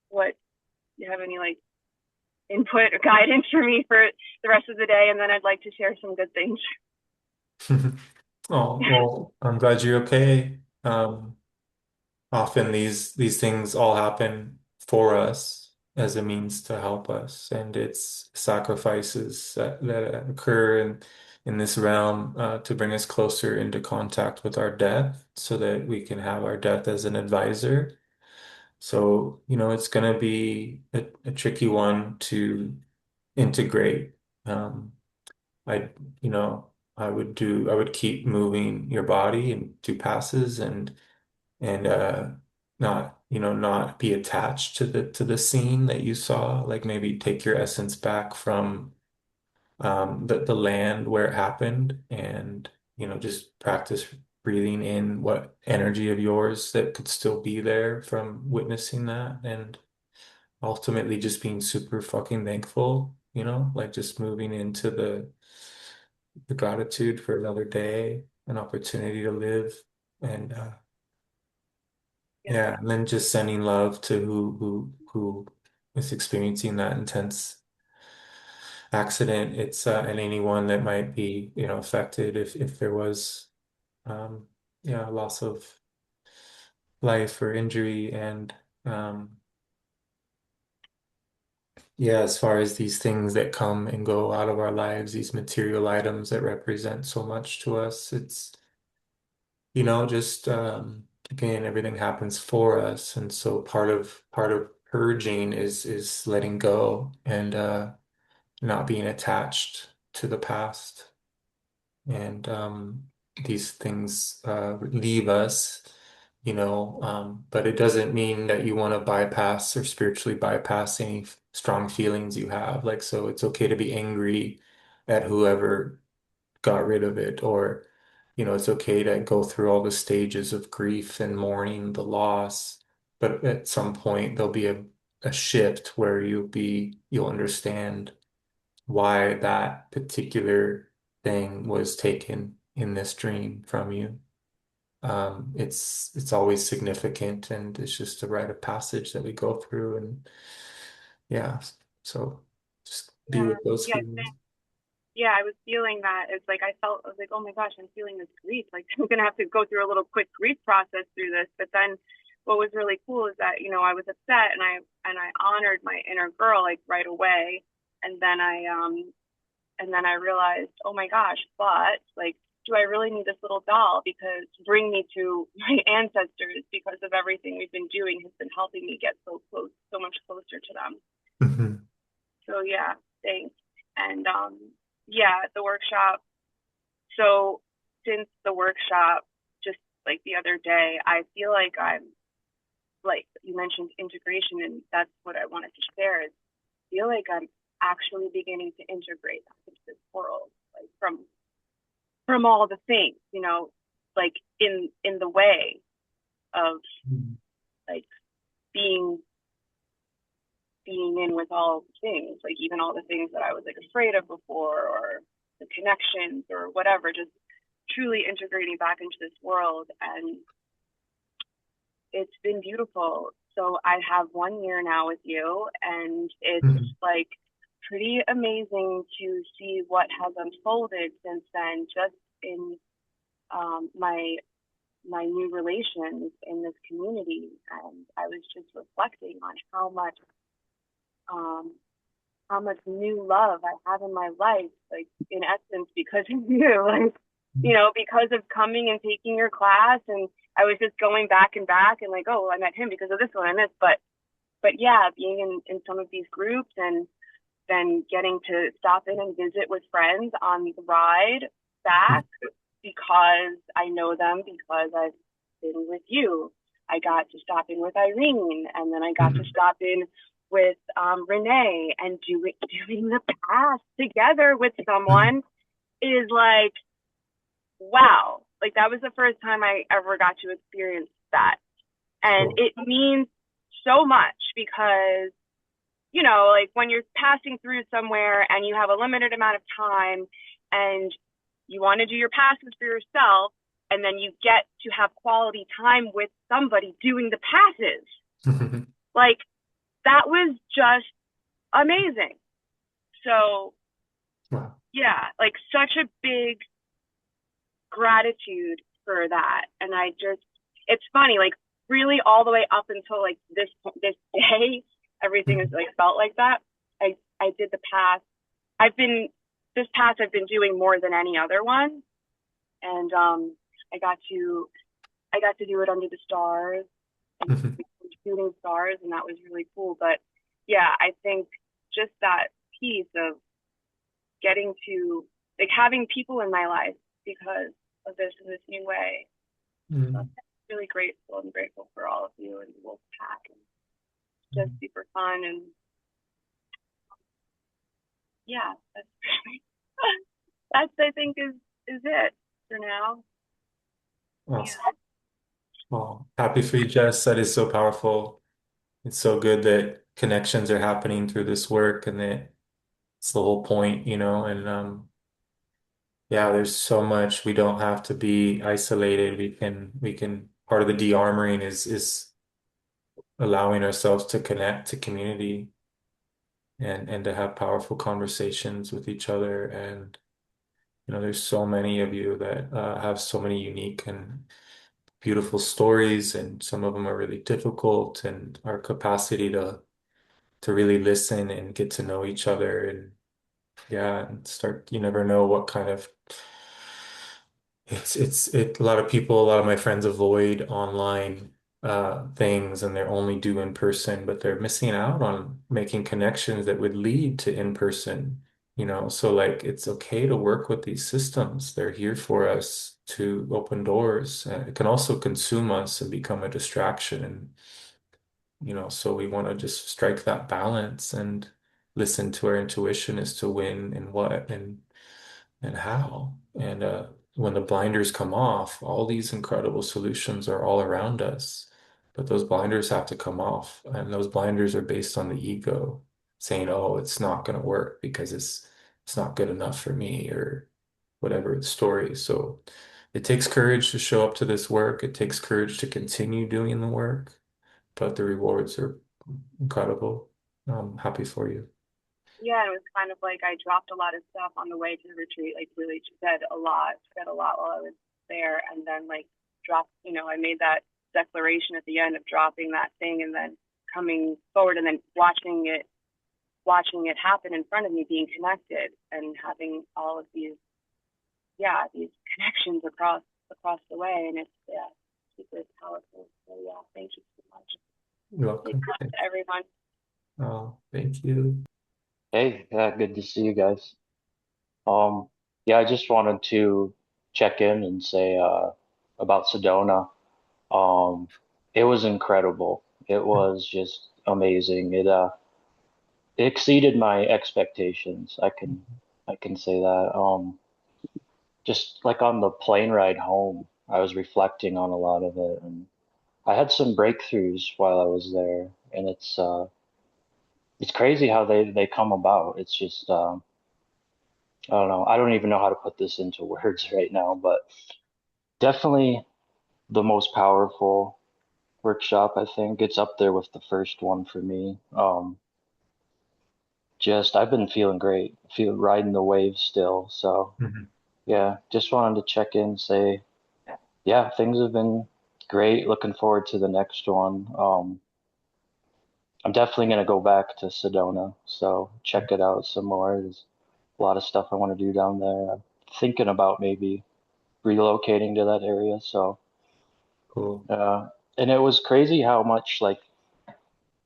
what you have any like input or guidance for me for the rest of the day, and then I'd like to share some good things. Oh, well, I'm glad you're okay. Often these things all happen for us as a means to help us, and it's sacrifices that occur in this realm to bring us closer into contact with our death, so that we can have our death as an advisor. So, it's going to be a tricky one to integrate. Um, I, you know, I would keep moving your body and do passes and not, not be attached to the scene that you saw. Like maybe take your essence back from the land where it happened, and just practice breathing in what energy of yours that could still be there from witnessing that, and ultimately just being super fucking thankful, like just moving into the gratitude for another day, an opportunity to live. And Yeah, yeah, and then just sending love to who is experiencing that intense accident. It's and anyone that might be, affected if there was um loss of life or injury. And um yeah, as far as these things that come and go out of our lives, these material items that represent so much to us, it's, just again, everything happens for us. And so part of purging is letting go and not being attached to the past. And these things leave us, but it doesn't mean that you want to bypass or spiritually bypass any strong feelings you have. Like, so it's okay to be angry at whoever got rid of it, or, it's okay to go through all the stages of grief and mourning the loss. But at some point, there'll be a shift where you'll understand why that particular thing was taken in this dream from you. It's always significant, and it's just a rite of passage that we go through. And yeah, so just be yeah, with those yeah. feelings. Yeah, I was feeling that. It's like I was like, oh my gosh, I'm feeling this grief. Like I'm gonna have to go through a little quick grief process through this. But then what was really cool is that, I was upset and I honored my inner girl like right away. And then I realized, oh my gosh, but like, do I really need this little doll? Because bring me to my ancestors, because of everything we've been doing has been helping me get so close, so much closer to them. Hmm. So yeah, thanks. And yeah, at the workshop. So since the workshop, just like the other day, I feel like I'm, like you mentioned, integration, and that's what I wanted to share. Is feel like I'm actually beginning to integrate into this world, like from all the things, like in the way of like being being in with all the things, like even all the things that I was like afraid of before, or the connections or whatever, just truly integrating back into this world. And it's been beautiful. So I have 1 year now with you, and it's Hmm. like pretty amazing to see what has unfolded since then, just in my new relations in this community. And I was just reflecting on um, how much new love I have in my life, like in essence, because of you, like, because of coming and taking your class. And I was just going back and back and like, oh, well, I met him because of this one and this. But yeah, being in some of these groups, and then getting to stop in and visit with friends on the ride back, because I know them because I've been with you. I got to stop in with Irene, and then I got to Hmm. stop in with Renee, and doing the past together with someone is like, wow. Like that was the first time I ever got to experience that. And it means so much because, you know, like when you're passing through somewhere and you have a limited amount of time and you want to do your passes for yourself, and then you get to have quality time with somebody doing the passes. Like that was just amazing. So, Wow. yeah, like such a big gratitude for that. And I just, it's funny, like really all the way up until like this day, everything is Mhm. like felt like that. I did the pass. I've been this pass I've been doing more than any other one, and I got to I got to do it under the stars and shooting stars, and that was really cool. But yeah, I think just that piece of getting to like having people in my life because of this in this new way. So I'm Mhm. really grateful and grateful for all of you and the Wolf Pack, and just super fun. And yeah, that's that's I think is it for now. Yeah. Awesome. Well, happy for you, Jess. That is so powerful. It's so good that connections are happening through this work and that it's the whole point, you know, and yeah, there's so much. We don't have to be isolated. We can part of the de-armoring is allowing ourselves to connect to community and to have powerful conversations with each other. And you know, there's so many of you that have so many unique and beautiful stories, and some of them are really difficult, and our capacity to really listen and get to know each other and yeah, and start, you never know what kind of a lot of people, a lot of my friends avoid online things and they're only do in person, but they're missing out on making connections that would lead to in person, you know. So like it's okay to work with these systems. They're here for us to open doors. It can also consume us and become a distraction. And you know, so we want to just strike that balance and listen to our intuition as to when and what and how. And when the blinders come off, all these incredible solutions are all around us. But those blinders have to come off. And those blinders are based on the ego saying, oh, it's not going to work because it's not good enough for me or whatever the story. So it takes courage to show up to this work. It takes courage to continue doing the work, but the rewards are incredible. I'm happy for you. Yeah, it was kind of like I dropped a lot of stuff on the way to the retreat, like really said a lot while I was there, and then like dropped, you know, I made that declaration at the end of dropping that thing and then coming forward and then watching it happen in front of me, being connected and having all of these, yeah, these connections across the way, and it's yeah, super powerful. So yeah, thank you so much. You're Big welcome. love to everyone. Oh, thank you. Hey, yeah, good to see you guys. Um, yeah, I just wanted to check in and say about Sedona. Um, it was incredible. It was just amazing. It exceeded my expectations. I can say that. Just like on the plane ride home, I was reflecting on a lot of it, and I had some breakthroughs while I was there, and it's crazy how they come about. It's just I don't know. I don't even know how to put this into words right now, but definitely the most powerful workshop, I think. It's up there with the first one for me. Just I've been feeling great, feel riding the waves still. So Mhm. yeah, just wanted to check in, say, yeah, things have been great. Looking forward to the next one. I'm definitely gonna go back to Sedona, so check it out some more. There's a lot of stuff I want to do down there. I'm thinking about maybe relocating to that area, so Cool. Uh, and it was crazy how much like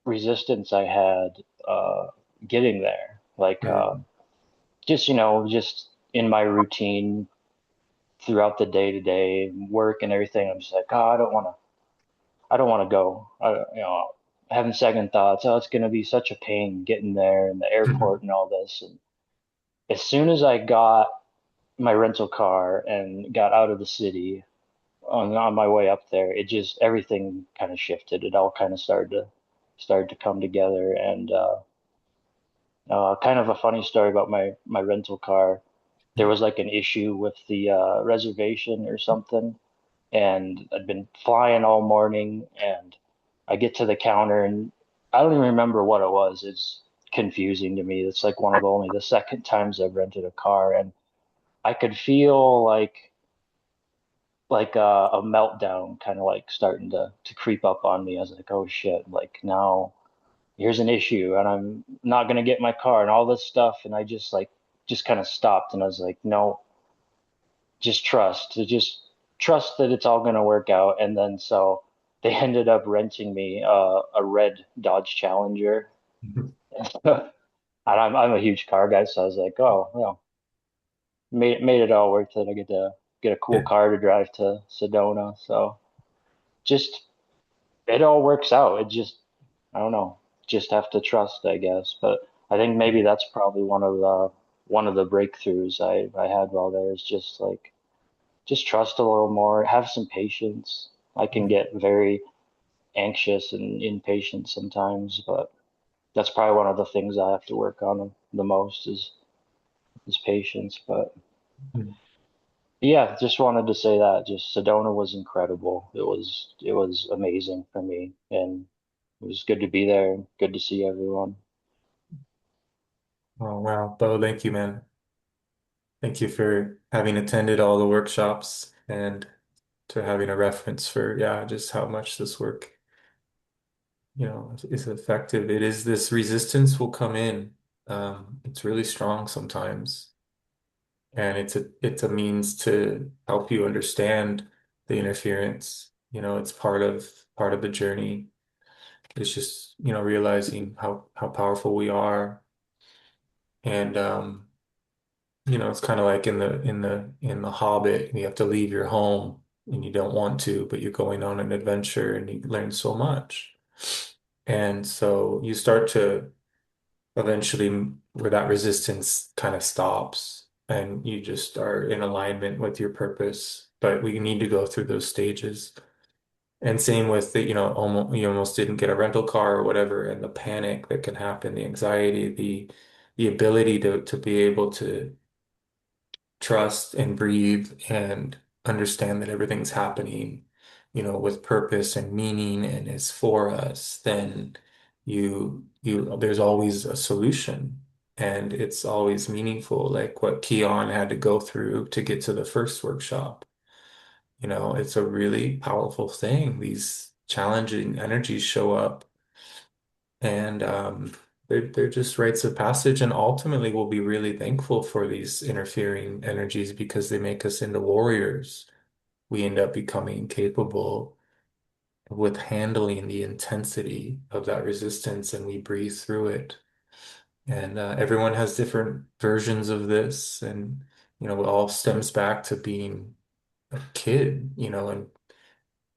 resistance I had getting there. Like Right. just just in my routine throughout the day to day work and everything. I'm just like, oh, I don't want to go. Having second thoughts. Oh, it's gonna be such a pain getting there and the airport and all this. And as soon as I got my rental car and got out of the city on my way up there, it just everything kind of shifted. It all kind of started to started to come together. And kind of a funny story about my rental car. There was like an issue with the reservation or something, and I'd been flying all morning, and I get to the counter, and I don't even remember what it was. It's confusing to me. It's like one of the second times I've rented a car, and I could feel like a meltdown kind of like starting to creep up on me. I was like, oh shit, like now here's an issue and I'm not gonna get my car and all this stuff. And I just kind of stopped and I was like, no, just trust that it's all gonna work out. And then so they ended up renting me a red Dodge Challenger. And I'm a huge car guy, so I was like, oh well, made it all worth it. I get to get a cool Yeah. car to drive to Sedona. So just it all works out. It just I don't know, just have to trust, I guess. But I think maybe that's probably one of the breakthroughs I had while there is just like just trust a little more, have some patience. I can get very anxious and impatient sometimes, but that's probably one of the things I have to work on the most is patience. But yeah, just wanted to say that just Sedona was incredible. It was amazing for me, and it was good to be there. Good to see everyone. Oh, wow. Bo, thank you, man. Thank you for having attended all the workshops and to having a reference for, yeah, just how much this work, is effective. It is this resistance will come in. It's really strong sometimes. And it's a means to help you understand the interference. It's part of the journey. It's just, realizing how powerful we are. And it's kind of like in the Hobbit, you have to leave your home and you don't want to, but you're going on an adventure and you learn so much. And so you start to eventually where that resistance kind of stops and you just are in alignment with your purpose. But we need to go through those stages. And same with the, you almost didn't get a rental car or whatever, and the panic that can happen, the anxiety, the ability to be able to trust and breathe and understand that everything's happening, with purpose and meaning and is for us, then there's always a solution and it's always meaningful, like what Keon had to go through to get to the first workshop. It's a really powerful thing. These challenging energies show up and they're just rites of passage, and ultimately we'll be really thankful for these interfering energies because they make us into warriors. We end up becoming capable with handling the intensity of that resistance, and we breathe through it. And everyone has different versions of this, and it all stems back to being a kid, and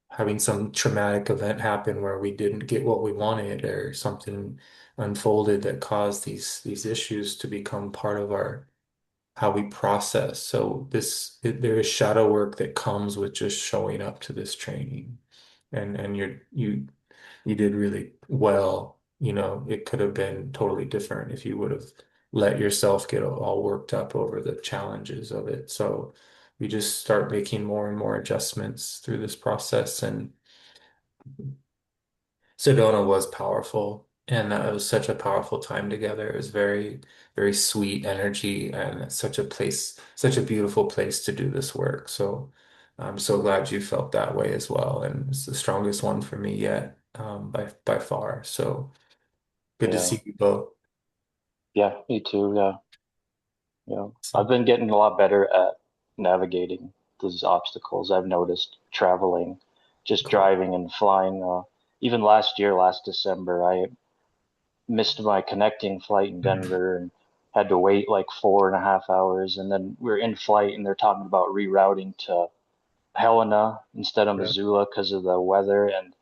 having some traumatic event happen where we didn't get what we wanted or something unfolded that caused these issues to become part of our how we process. So there is shadow work that comes with just showing up to this training. And you did really well. It could have been totally different if you would have let yourself get all worked up over the challenges of it. So we just start making more and more adjustments through this process. And Sedona was powerful, and it was such a powerful time together. It was very, very sweet energy, and it's such a beautiful place to do this work. So I'm so glad you felt that way as well, and it's the strongest one for me yet, by far. So good to Yeah, see you both. yeah, me too. Yeah, yeah. I've So been getting a lot better at navigating these obstacles. I've noticed traveling, just cool. driving and flying. Even last year, last December, I missed my connecting flight in Denver and had to wait like 4.5 hours. And then we are in flight, and they're talking about rerouting to Helena instead of Yeah, Missoula because of the weather. And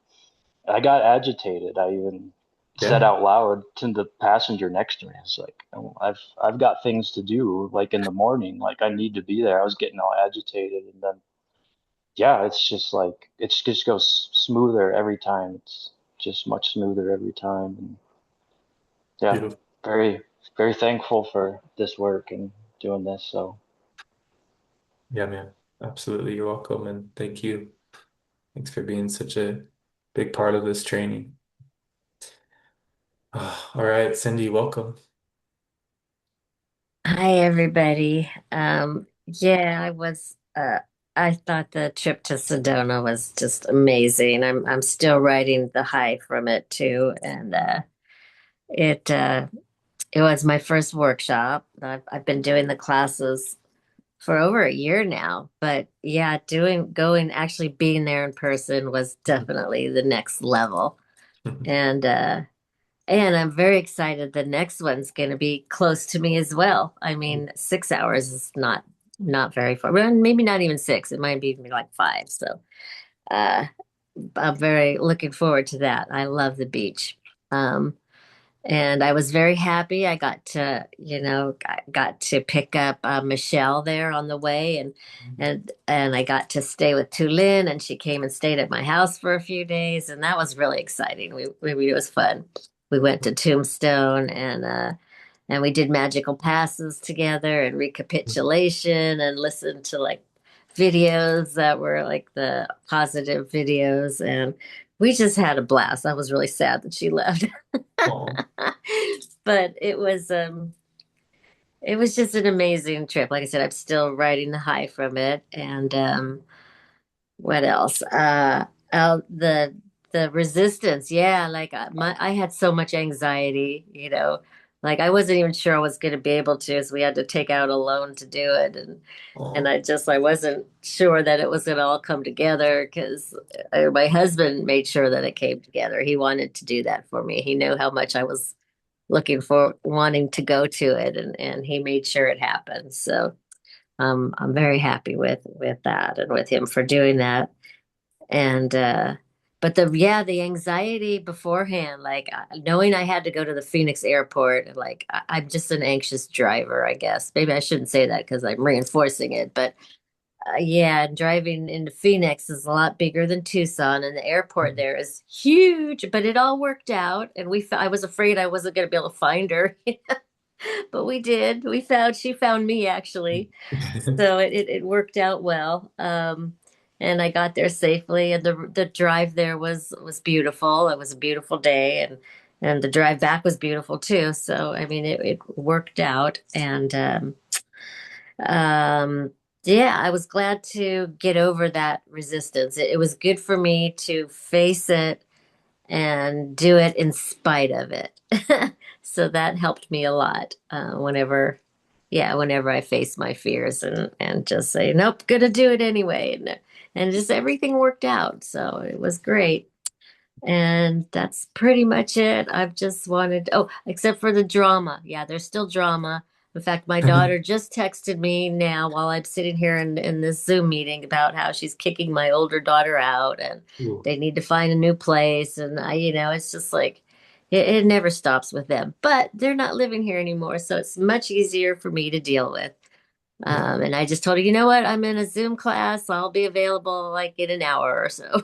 I got agitated. I even said yeah, out loud to the passenger next to me, "It's like oh, I've got things to do, like in the morning. Like I need to be there." I was getting all agitated, and then yeah, it's just like it just goes smoother every time. just much smoother every time. And yeah, Beautiful. very, very thankful for this work and doing this. So, Yeah, man. Absolutely. You're welcome. And thank you. Thanks for being such a big part of this training. All right, Cindy, welcome. Hi, everybody. Yeah, I thought the trip to Sedona was just amazing. I'm still riding the high from it too, and it it was my first workshop. I've been doing the classes for over a year now, but yeah, actually being there in person was definitely the next level. And and I'm very excited. The next one's going to be close to me as well. I mean, 6 hours is not very far. Well, maybe not even six. It might be like five. So uh, I'm very looking forward to that. I love the beach. Um, and I was very happy. I got to, got to pick up Michelle there on the way, and I got to stay with Tulin, and she came and stayed at my house for a few days, and that was really exciting. It was fun. We went to Tombstone, and we did magical passes together and recapitulation, and listened to like videos that were like the positive videos, and we just had a blast. I was really sad that she left. Oh, But it was just an amazing trip. Like I said, I'm still riding the high from it. And what else? The resistance. Yeah, like I had so much anxiety, like I wasn't even sure I was going to be able to, so we had to take out a loan to do it, and oh, I wasn't sure that it was going to all come together because my husband made sure that it came together. He wanted to do that for me. He knew how much I was looking for wanting to go to it, and he made sure it happened. So I'm very happy with that and with him for doing that. And but the anxiety beforehand, like knowing I had to go to the Phoenix airport, like I'm just an anxious driver, I guess. Maybe I shouldn't say that because I'm reinforcing it, but yeah, driving into Phoenix is a lot bigger than Tucson, and the airport there is huge, but it all worked out. And I was afraid I wasn't going to be able to find her, but we did. She found me actually. So it worked out well. And I got there safely, and the drive there was beautiful. It was a beautiful day, and the drive back was beautiful too. So I mean, it worked out, and um, yeah, I was glad to get over that resistance. It was good for me to face it and do it in spite of it. So that helped me a lot whenever I face my fears and just say, nope, gonna do it anyway. And just everything worked out. So it was great. And that's pretty much it. I've just wanted, oh, except for the drama. Yeah, there's still drama. In fact, my daughter just texted me now while I'm sitting here in this Zoom meeting about how she's kicking my older daughter out, and Ooh, they need to find a new place. And it's just like it never stops with them. But they're not living here anymore, so it's much easier for me to deal with. yeah. And I just told her, you know what? I'm in a Zoom class. I'll be available like in an hour or so.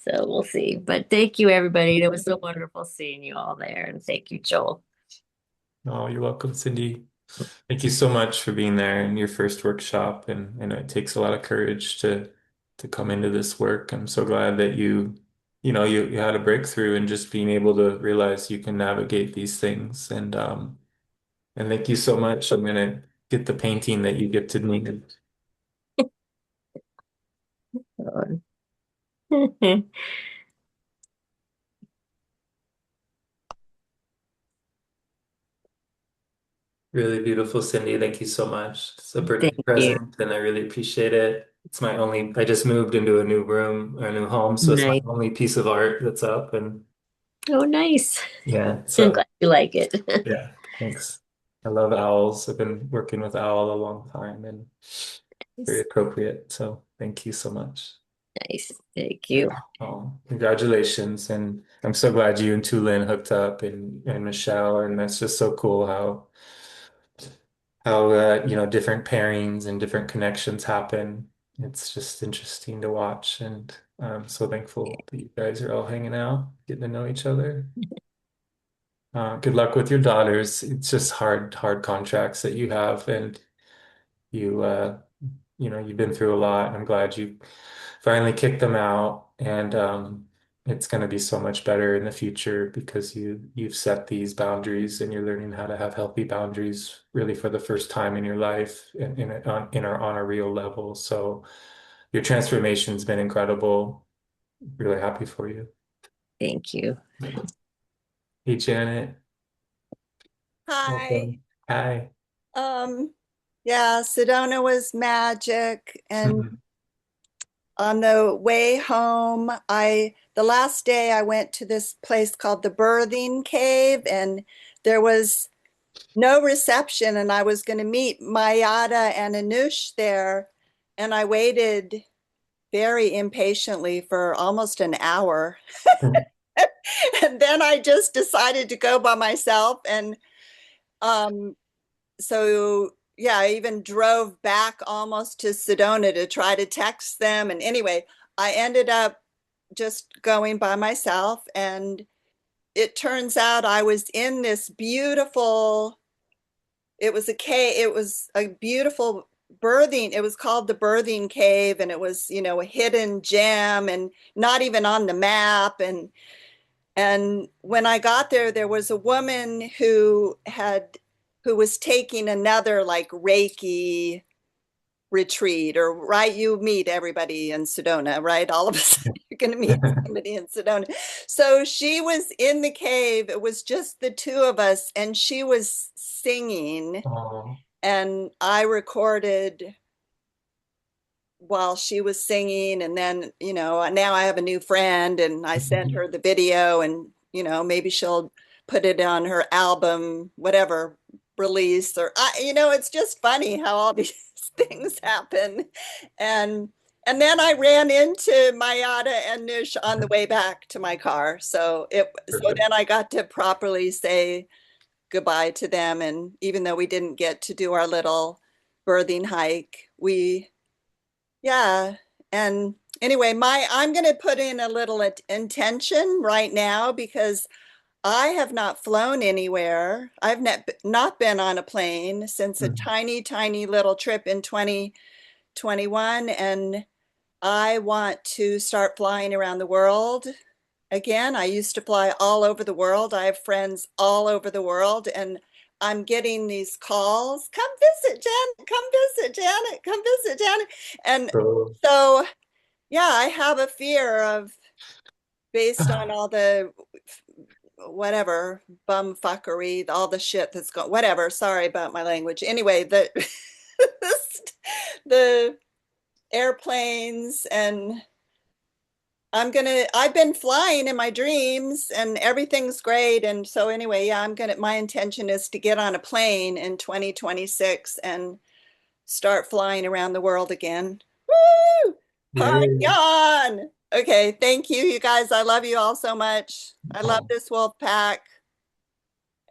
So we'll see. But thank you, everybody. It was so wonderful seeing you all there. And thank you, Joel. Oh, you're welcome, Cindy. Thank you so much for being there in your first workshop. And I know it takes a lot of courage to come into this work. I'm so glad that you had a breakthrough and just being able to realize you can navigate these things. And thank you so much. I'm gonna get the painting that you gifted me. Really beautiful, Cindy. Thank you so much. It's a birthday Thank you. present, and I really appreciate it. I just moved into a new room, or a new home, so it's my Nice. only piece of art that's up. And Oh, nice. yeah, I'm so glad you like it. yeah, thanks. I love owls. I've been working with owl a long time and very Nice. appropriate. So thank you so much. Nice. Thank Yeah. you. Oh, congratulations. And I'm so glad you and Tulin hooked up and Michelle. And that's just so cool how different pairings and different connections happen. It's just interesting to watch. And I'm so thankful that you guys are all hanging out, getting to know each other. Good luck with your daughters. It's just hard contracts that you have, and you you've been through a lot. I'm glad you finally kicked them out, and it's going to be so much better in the future because you've set these boundaries and you're learning how to have healthy boundaries really for the first time in your life on a real level. So your transformation's been incredible. Really happy for you. Thank you. Hey, Janet. Hi. Welcome. Hi. Um, yeah, Sedona was magic. And Mhm. on the way home, the last day I went to this place called the Birthing Cave, and there was no reception, and I was going to meet Mayada and Anush there, and I waited very impatiently for almost an hour. And then I just decided to go by myself, and um so yeah, I even drove back almost to Sedona to try to text them. And anyway, I ended up just going by myself. And it turns out I was in this beautiful, it was a beautiful birthing. It was called the Birthing Cave, and it was, a hidden gem and not even on the map. And when I got there, there was a woman who was taking another like Reiki retreat, or right, you meet everybody in Sedona, right? All of a sudden you're going to meet somebody in Sedona. So she was in the cave. It was just the two of us, and she was singing, Oh. and I recorded while she was singing. And then, now I have a new friend, and I sent her the video, and, maybe she'll put it on her album, whatever release. Or it's just funny how all these things happen. And then I ran into Mayada and Nush on the way back to my car. So Perfect. then I got to properly say goodbye to them. And even though we didn't get to do our little birthing hike, yeah. And anyway, I'm going to put in a little intention right now, because I have not flown anywhere. I've not been on a plane since a Mhm. tiny, tiny little trip in 2021. And I want to start flying around the world again. I used to fly all over the world. I have friends all over the world, and I'm getting these calls, come visit Janet, come visit Janet, come visit Janet. And So, so, yeah, I have a fear of, based on all the whatever bumfuckery, all the shit that's going, whatever. Sorry about my language. Anyway, the airplanes. And I've been flying in my dreams, and everything's great. And so anyway, yeah, my intention is to get on a plane in 2026 and start flying around the world again. Woo! Party yay. on! Okay, thank you, you guys. I love you all so much. I love Oh, this wolf pack,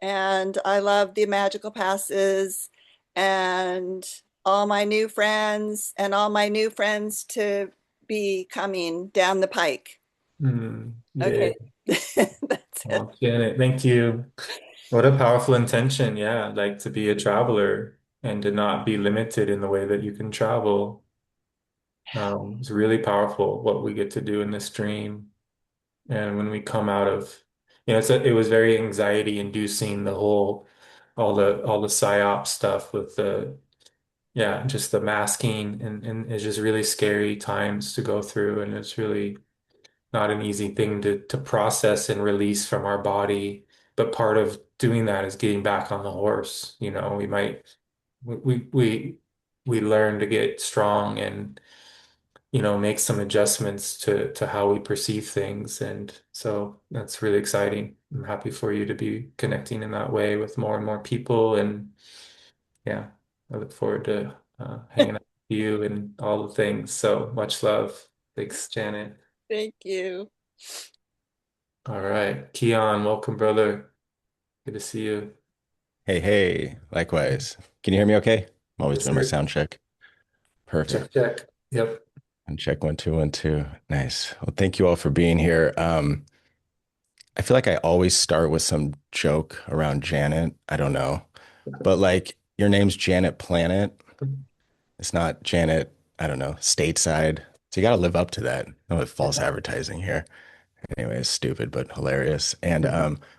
and I love the magical passes, and all my new friends, and all my new friends to be coming down the pike. yay. Okay, that's it. Oh, Janet, thank you. What a powerful intention. Yeah, like to be a traveler and to not be limited in the way that you can travel. It's really powerful what we get to do in this dream. And when we come out of, it was very anxiety inducing, all the psyop stuff with yeah, just the masking, and it's just really scary times to go through. And it's really not an easy thing to process and release from our body. But part of doing that is getting back on the horse. We we learn to get strong and make some adjustments to how we perceive things. And so that's really exciting. I'm happy for you to be connecting in that way with more and more people. And yeah, I look forward to hanging out with you and all the things. So much love. Thanks, Janet. Thank you. All right. Keon, welcome, brother. Good to see you. Hey, hey, likewise. Can you hear me okay? I'm always Yes, doing my sir. sound check. Check, Perfect. check. Yep. And check 1 2 1 2. Nice. Well, thank you all for being here. I feel like I always start with some joke around Janet. I don't know, but like your name's Janet Planet. It's not Janet, I don't know, stateside. So you got to live up to that. No false advertising here. Anyways, stupid but hilarious. And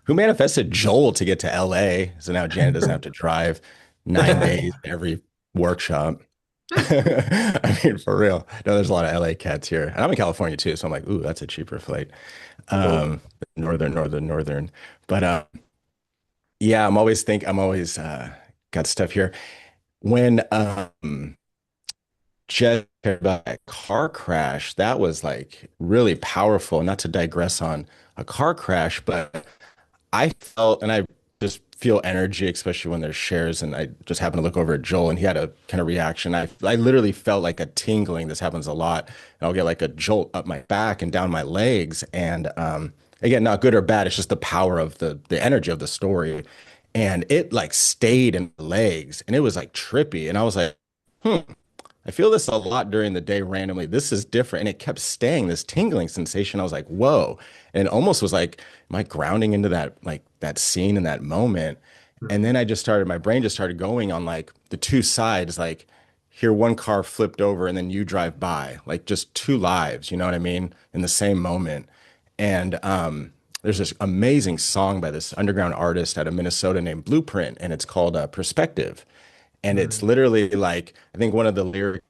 who manifested Joel to get to LA? So now Janet doesn't have to drive 9 days to every workshop. I mean, for real. No, there's a lot of LA cats here. And I'm in California too, so I'm like, ooh, that's a cheaper flight. Cool. Northern. But yeah, I'm always got stuff here. When Jed cared about that car crash, that was like really powerful. Not to digress on a car crash, but I felt, and I just feel energy, especially when there's shares. And I just happened to look over at Joel, and he had a kind of reaction. I literally felt like a tingling. This happens a lot, and I'll get like a jolt up my back and down my legs. And again, not good or bad. It's just the power of the energy of the story, and it like stayed in the legs, and it was like trippy. And I was like, hmm. I feel this a lot during the day randomly. This is different. And it kept staying, this tingling sensation. I was like, whoa. And it almost was like, am I grounding into that, like that scene in that moment? And then my brain just started going on like the two sides, like here one car flipped over and then you drive by, like just two lives, you know what I mean? In the same moment. And there's this amazing song by this underground artist out of Minnesota named Blueprint, and it's called Perspective. And it's literally like, I think one of the lyrics,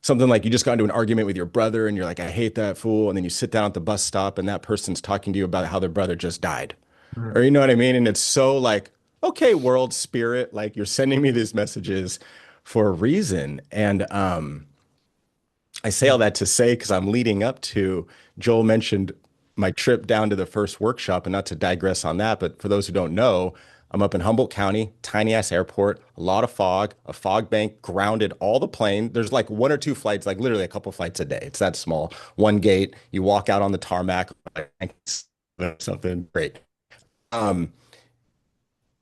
something like you just got into an argument with your brother and you're like, I hate that fool. And then you sit down at the bus stop and that person's talking to you about how their brother just died. Or you know what I mean? And it's so like, okay, world spirit, like you're sending me these messages for a reason. And I say all that to say, because I'm leading up to, Joel mentioned my trip down to the first workshop, and not to digress on that, but for those who don't know, I'm up in Humboldt County, tiny ass airport, a lot of fog, a fog bank grounded all the plane. There's like one or two flights, like literally a couple flights a day. It's that small. One gate, you walk out on the tarmac, something great. Um,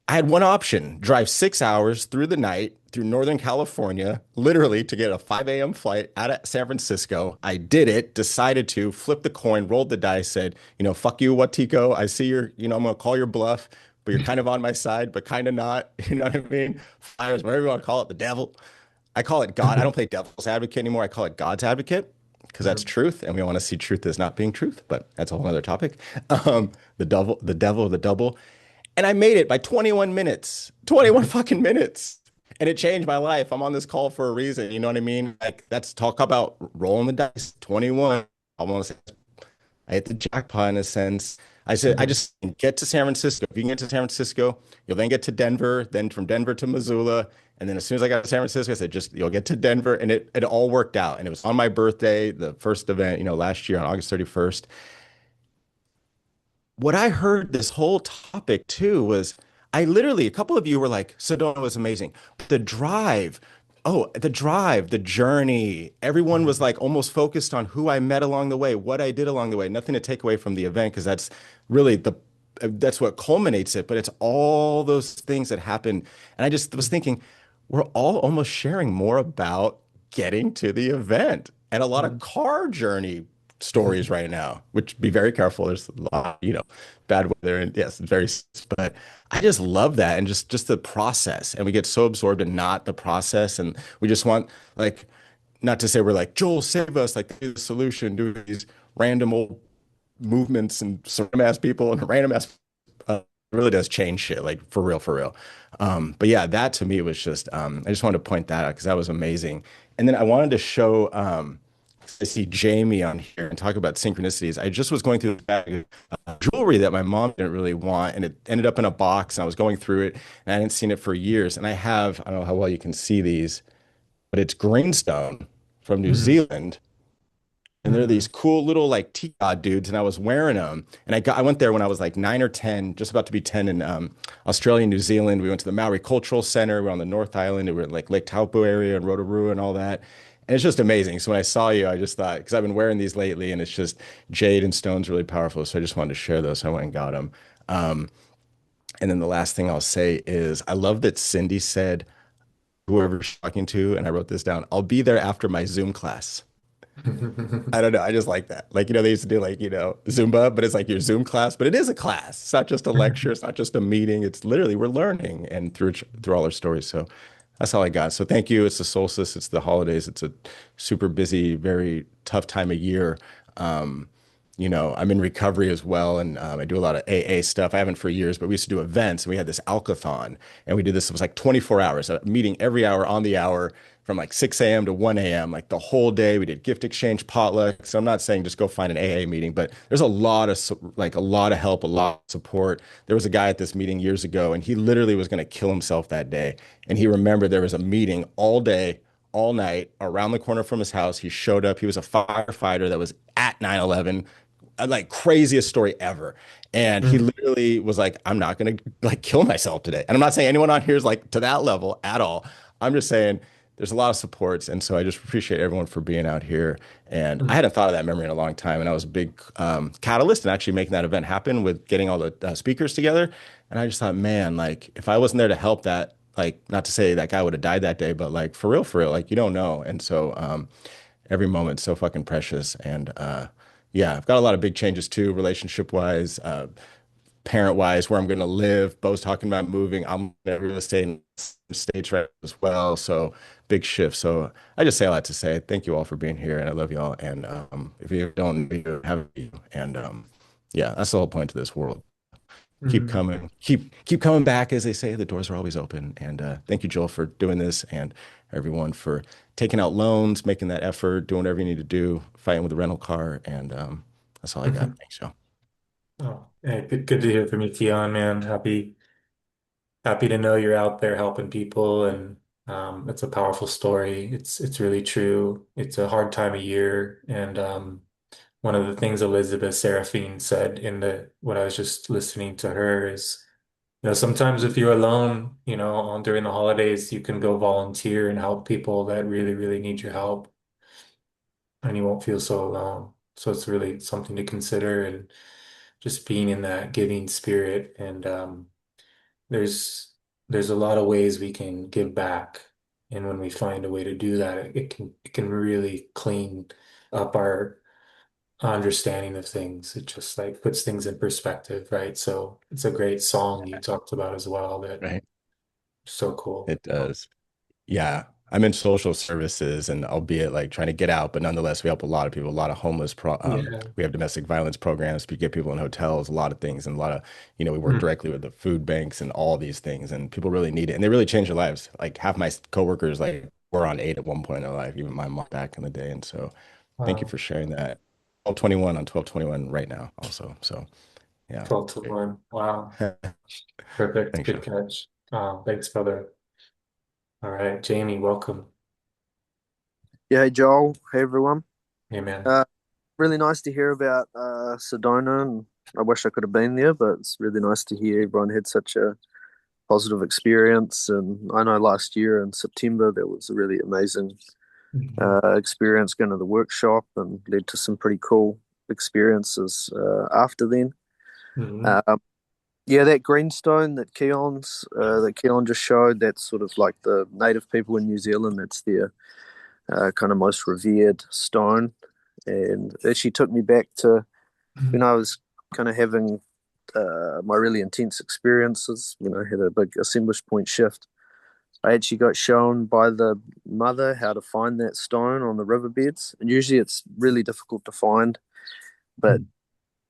I had one option, drive 6 hours through the night through Northern California, literally to get a 5 a.m. flight out of San Francisco. I did it, decided to flip the coin, rolled the dice, said, fuck you, Watiko. I see I'm going to call your bluff, but you're kind of on my side, but kind of not. You know what I mean? Fires, whatever you want to call it, the devil. I call it God. I don't play devil's advocate anymore. I call it God's advocate because that's truth. And we want to see truth as not being truth, but that's a whole other topic. The double. And I made it by 21 minutes, 21 fucking minutes. And it changed my life. I'm on this call for a reason. You know what I mean? Like, that's talk about rolling the dice. 21. I want to say I hit the jackpot in a sense. I said, I just get to San Francisco. If you can get to San Francisco, you'll then get to Denver, then from Denver to Missoula. And then as soon as I got to San Francisco, I said, just you'll get to Denver. And it all worked out. And it was on my birthday, the first event, last year on August 31st. What I heard this whole topic too was I literally, a couple of you were like, Sedona was amazing. The drive, the journey, everyone was like almost focused on who I met along the way, what I did along the way. Nothing to take away from the event because really that's what culminates it, but it's all those things that happen. And I just was thinking, we're all almost sharing more about getting to the event and a lot of car journey stories right now, which be very careful. There's a lot, bad weather and yes, it's very, but I just love that. And just the process. And we get so absorbed in not the process. And we just want like, not to say we're like, Joel, save us, like the solution, do these random old movements and some ass people and random ass really does change shit, like for real, for real. But yeah, that to me was just I just wanted to point that out because that was amazing. And then I wanted to show I see Jamie on here and talk about synchronicities. I just was going through the bag of jewelry that my mom didn't really want, and it ended up in a box. And I was going through it, and I hadn't seen it for years. And I don't know how well you can see these, but it's greenstone from New Zealand, and they're these cool little like teapot dudes, and I was wearing them. And I went there when I was like 9 or 10, just about to be 10 in Australia, New Zealand. We went to the Maori Cultural Center. We were on the North Island. We were in like Lake Taupo area and Rotorua and all that. And it's just amazing. So when I saw you, I just thought, because I've been wearing these lately, and it's just jade and stone's really powerful. So I just wanted to share those. So I went and got them. And then the last thing I'll say is I love that Cindy said, whoever she's talking to, and I wrote this down, I'll be there after my Zoom class. I don't know. I just like that. Like, they used to do like, Zumba, but it's like your Zoom class, but it is a class. It's not just a lecture. It's not just a meeting. It's literally we're learning and through all our stories. So that's all I got. So thank you. It's the solstice. It's the holidays. It's a super busy, very tough time of year. Um, I'm in recovery as well, and I do a lot of AA stuff. I haven't for years, but we used to do events, and we had this alkathon, and we did this. It was like 24 hours, a meeting every hour on the hour from like 6 a.m. to 1 a.m. like the whole day. We did gift exchange, potluck. So I'm not saying just go find an AA meeting, but there's a lot of like a lot of help, a lot of support. There was a guy at this meeting years ago, and he literally was going to kill himself that day, and he remembered there was a meeting all day, all night around the corner from his house. He showed up. He was a firefighter that was at 9/11, like craziest story ever. And he Mm, literally was like, I'm not gonna like kill myself today. And I'm not saying anyone on here is like to that level at all. I'm just saying there's a lot of supports. And so I just appreciate everyone for being out here. And I mm, hadn't thought of that memory in a long time. And I was a big catalyst in actually making that event happen with getting all the speakers together. And I just thought, man, like if I wasn't there to help that, like not to say that guy would have died that day, but like for real, like you don't know. And so every moment's so fucking precious. And yeah, I've got a lot of big changes too, relationship wise, parent wise, where I'm going to live. Bo's talking about moving. I'm in real estate in the States right as well. So big shift. So I just say a lot to say thank you all for being here. And I love y'all. And if you don't, you have you. And yeah, that's the whole point of this world. Keep mm. coming, keep coming back, as they say. The doors are always open. And thank you, Joel, for doing this, and everyone for taking out loans, making that effort, doing whatever you need to do, fighting with the rental car, and that's all I got. Thanks, Joe. Oh, hey, good to hear from you, Keon, man. Happy to know you're out there helping people, and it's a powerful story. It's really true. It's a hard time of year, and one of the things Elizabeth Seraphine said in the when I was just listening to her is, sometimes if you're alone, during the holidays, you can go volunteer and help people that really, really need your help, and you won't feel so alone. So it's really something to consider, and just being in that giving spirit. And there's there's a lot of ways we can give back, and when we find a way to do that, it can really clean up our understanding of things. It just like puts things in perspective, right? So it's a great song you talked about as well. That Right. so cool. It does. Yeah. I'm in social services, and albeit like trying to get out, but nonetheless, we help a lot of people, a lot of Yeah. we have domestic violence programs to get people in hotels, a lot of things, and a lot of, we work Mm. directly with the food banks and all these things, and people really need it, and they really change their lives. Like half my coworkers, like were on aid at one point in their life, even my mom back in the day. And so thank you Wow. for sharing that. 1221 on 1221 right now also. So yeah. 12 to 1. Wow. Perfect. Thanks, Good Sean. catch. Thanks, brother. All right, Jamie, welcome. Yeah, hey Joel. Hey everyone. Hey, man. Uh, really nice to hear about Sedona, and I wish I could have been there, but it's really nice to hear everyone had such a positive experience. And I know last year in September there was a really amazing Mhm. experience going to the workshop, and led to some pretty cool experiences after then. Mhm. Um, yeah, that greenstone that Keon just showed, that's sort of like the native people in New Zealand. That's their kind of most revered stone, and it actually took me back to when I was kind of having my really intense experiences when I had a big assemblage point shift. I actually got shown by the mother how to find that stone on the riverbeds, and usually it's really difficult to find. But Mhm.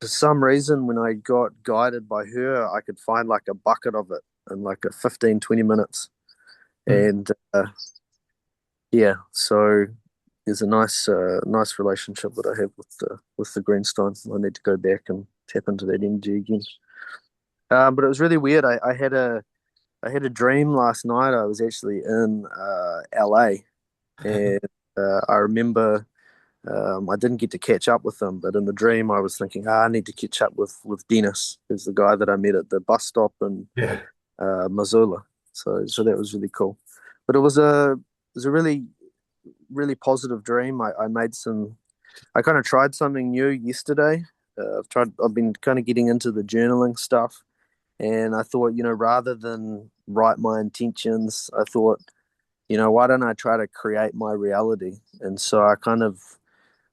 for some reason, when I got guided by her, I could find like a bucket of it in like a 15, 20 minutes. Mhm. And yeah, so there's a nice relationship that I have with the greenstone. I need to go back and tap into that energy again. But it was really weird. I had a dream last night. I was actually in LA, and I remember I didn't get to catch up with them. But in the dream, I was thinking, I need to catch up with Dennis, who's the guy that I met at the bus stop in Yeah. Missoula. So that was really cool. But it was a really positive dream. I made some. I kind of tried something new yesterday. I've been kind of getting into the journaling stuff, and I thought, rather than write my intentions, I thought, why don't I try to create my reality? And so I kind of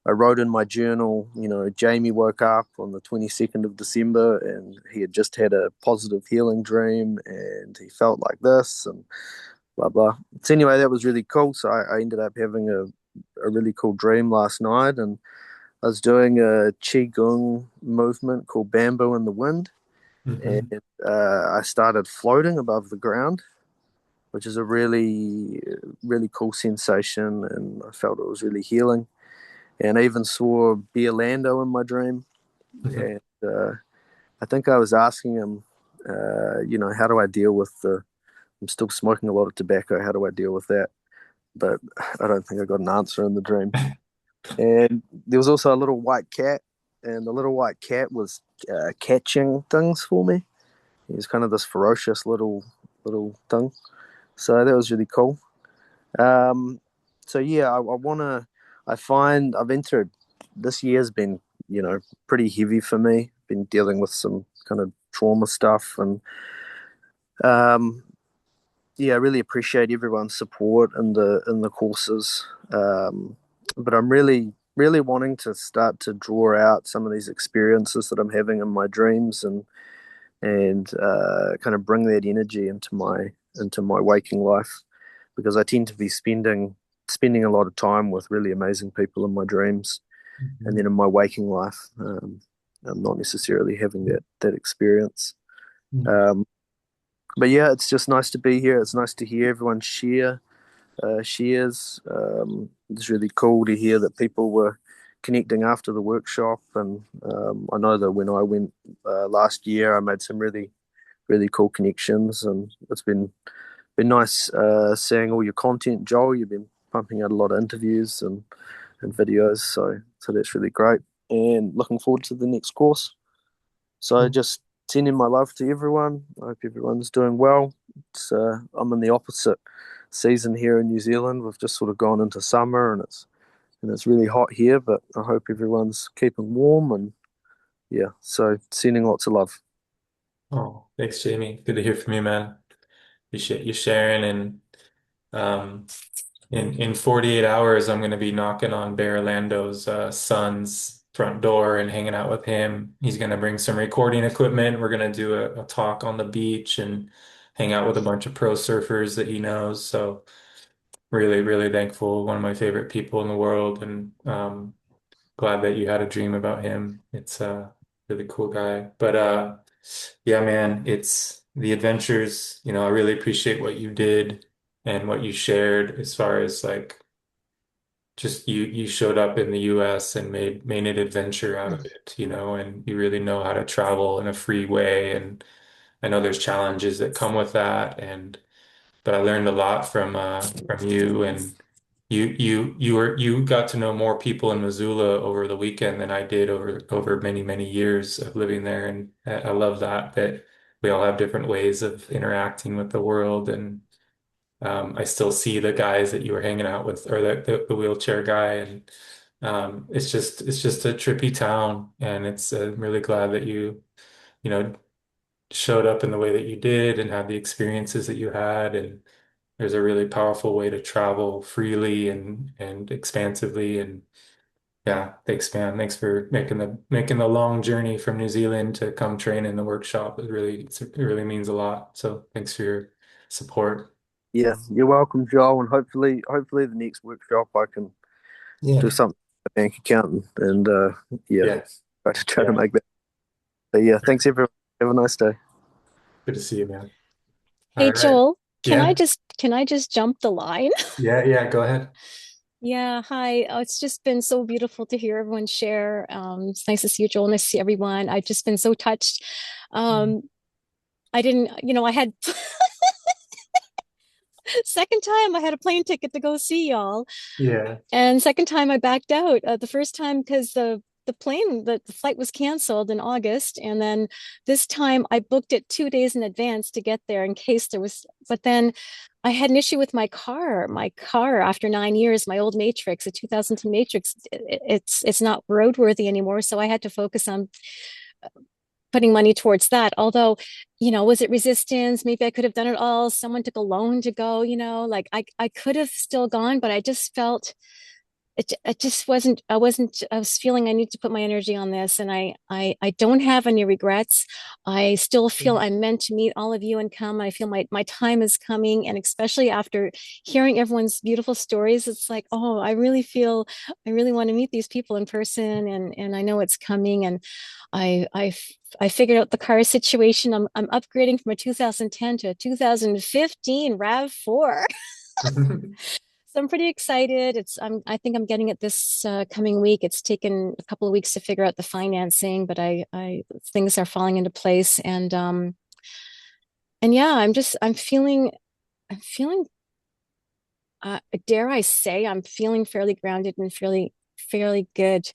I wrote in my journal, Jamie woke up on the 22nd of December and he had just had a positive healing dream and he felt like this and blah, blah. So, anyway, that was really cool. So, I ended up having a really cool dream last night and I was doing a Qigong movement called Bamboo in the Wind. And Hmm. I started floating above the ground, which is a really, really cool sensation. And I felt it was really healing. And I even saw Bear Lando in my dream. Hmm. And I think I was asking him, how do I deal with I'm still smoking a lot of tobacco. How do I deal with that? But I don't think I got an answer in the dream. And there was also a little white cat, and the little white cat was catching things for me. He was kind of this ferocious little thing. So that was really cool. Um, so yeah, I want to. I find I've entered. This year's been pretty heavy for me. Been dealing with some kind of trauma stuff, and um, yeah, I really appreciate everyone's support in the courses. But I'm really wanting to start to draw out some of these experiences that I'm having in my dreams and kind of bring that energy into my waking life because I tend to be spending a lot of time with really amazing people in my dreams, and then in my waking life, I'm not necessarily having that experience. Um, but yeah, it's just nice to be here. It's nice to hear everyone shares. It's really cool to hear that people were connecting after the workshop, and I know that when I went last year, I made some really cool connections, and it's been nice seeing all your content, Joel. You've been pumping out a lot of interviews and videos, so that's really great. And looking forward to the next course. So just sending my love to everyone. I hope everyone's doing well. I'm in the opposite season here in New Zealand. We've just sort of gone into summer and it's really hot here, but I hope everyone's keeping warm and yeah, so sending lots of love. Oh, thanks, Jamie. Good to hear from you, man. Appreciate you sharing. And um, in 48 hours, I'm going to be knocking on Bear Lando's son's front door and hanging out with him. He's going to bring some recording equipment. We're going to do a talk on the beach and hang out with a bunch of pro surfers that he knows. So really, really thankful. One of my favorite people in the world, and glad that you had a dream about him. It's a really cool guy. But yeah, man, it's the adventures. I really appreciate what you did and what you shared as far as like just you showed up in the US and made an adventure out of it, and you really know how to travel in a free way. And I know there's challenges that come with that, and but I learned a lot from you. And you got to know more people in Missoula over the weekend than I did over many, many years of living there. And I love that we all have different ways of interacting with the world. And I still see the guys that you were hanging out with, or the wheelchair guy. And it's just a trippy town. And I'm really glad that you know showed up in the way that you did and had the experiences that you had. And there's a really powerful way to travel freely and expansively. And yeah, thanks, man. Thanks for making the long journey from New Zealand to come train in the workshop. It really means a lot. So thanks for your support. Yeah, you're welcome, Joel, and hopefully the next workshop I can do Yeah. something with my bank account and yeah, Yeah. try to Yeah. make that. But yeah, thanks everyone. Have a nice day. Good to see you, man. All Hey right. Joel, Yeah. can I just jump the line? Yeah. Yeah. Go ahead. Yeah, hi. It's just been so beautiful to hear everyone share. It's nice to see you, Joel. Nice to see everyone. I've just been so touched. Um, I didn't, I had second time I had a plane ticket to go see y'all, Yeah. and second time I backed out. The first time because the flight was canceled in August, and then this time I booked it 2 days in advance to get there in case there was. But then I had an issue with my car. My car, after 9 years, my old Matrix, a 2010 Matrix, it's not roadworthy anymore. So I had to focus on putting money towards that. Although, was it resistance? Maybe I could have done it all. Someone took a loan to go. Like I could have still gone, but I just felt it just wasn't, I was feeling I need to put my energy on this, and I don't have any regrets. I still feel I'm meant to meet all of you and come. I feel my time is coming, and especially after hearing everyone's beautiful stories, it's like, oh, I really feel I really want to meet these people in person, and I know it's coming. And I figured out the car situation. I'm upgrading from a 2010 to a 2015 RAV4. So I'm pretty excited. I think I'm getting it this coming week. It's taken a couple of weeks to figure out the financing, but things are falling into place. And yeah, I'm feeling, dare I say, I'm feeling fairly grounded and fairly good,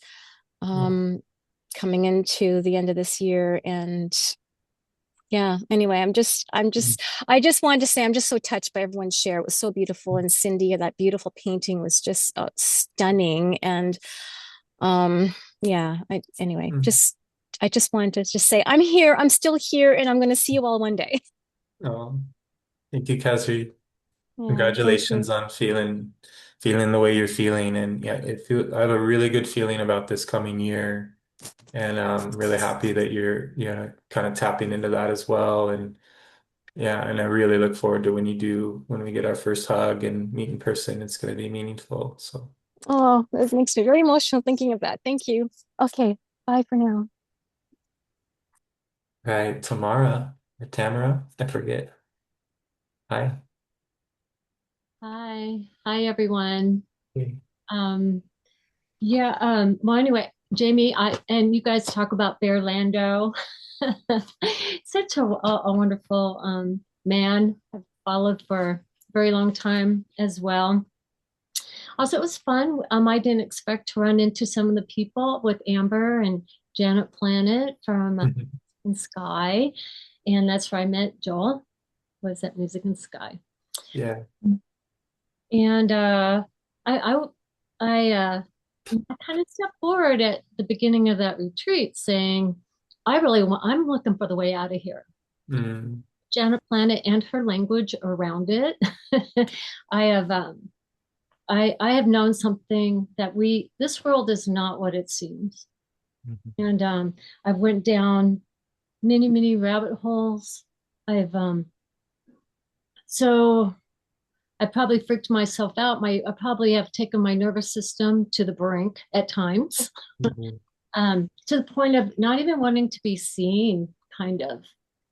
um, coming into the end of this year. And yeah, anyway, I just wanted to say I'm just so touched by everyone's share. It was so beautiful. And Cindy, that beautiful painting was just stunning. And yeah, I just wanted to just say I'm here, I'm still here, and I'm going to see you all one day. Oh, thank you, Cassie. Yeah, thank Congratulations you. on feeling the way you're feeling. And yeah, I have a really good feeling about this coming year. And I'm really happy that you're kind of tapping into that as well. And yeah, and I really look forward to when we get our first hug and meet in person. It's going to be meaningful. So, Oh, this makes me very emotional thinking of that. Thank you. Okay, bye for now. right, Tamara or Tamara, I forget. Hi. Hi everyone. Um, well anyway, Jamie, I and you guys talk about Bearlando. Such a wonderful man. I've followed for a very long time as well. Also, it was fun. I didn't expect to run into some of the people with Amber and Janet Planet from in Sky, and that's where I met Joel. Was at Music in Sky. Yeah. And I I I kind of stepped forward at the beginning of that retreat saying, I'm looking for the way out of here. Mm. Janet Planet and her language around it. I have I have known something that this world is not what it seems. And I've went down many rabbit holes. I've so I probably freaked myself out. I probably have taken my nervous system to the brink at times, Mhm. to the point of not even wanting to be seen, kind of.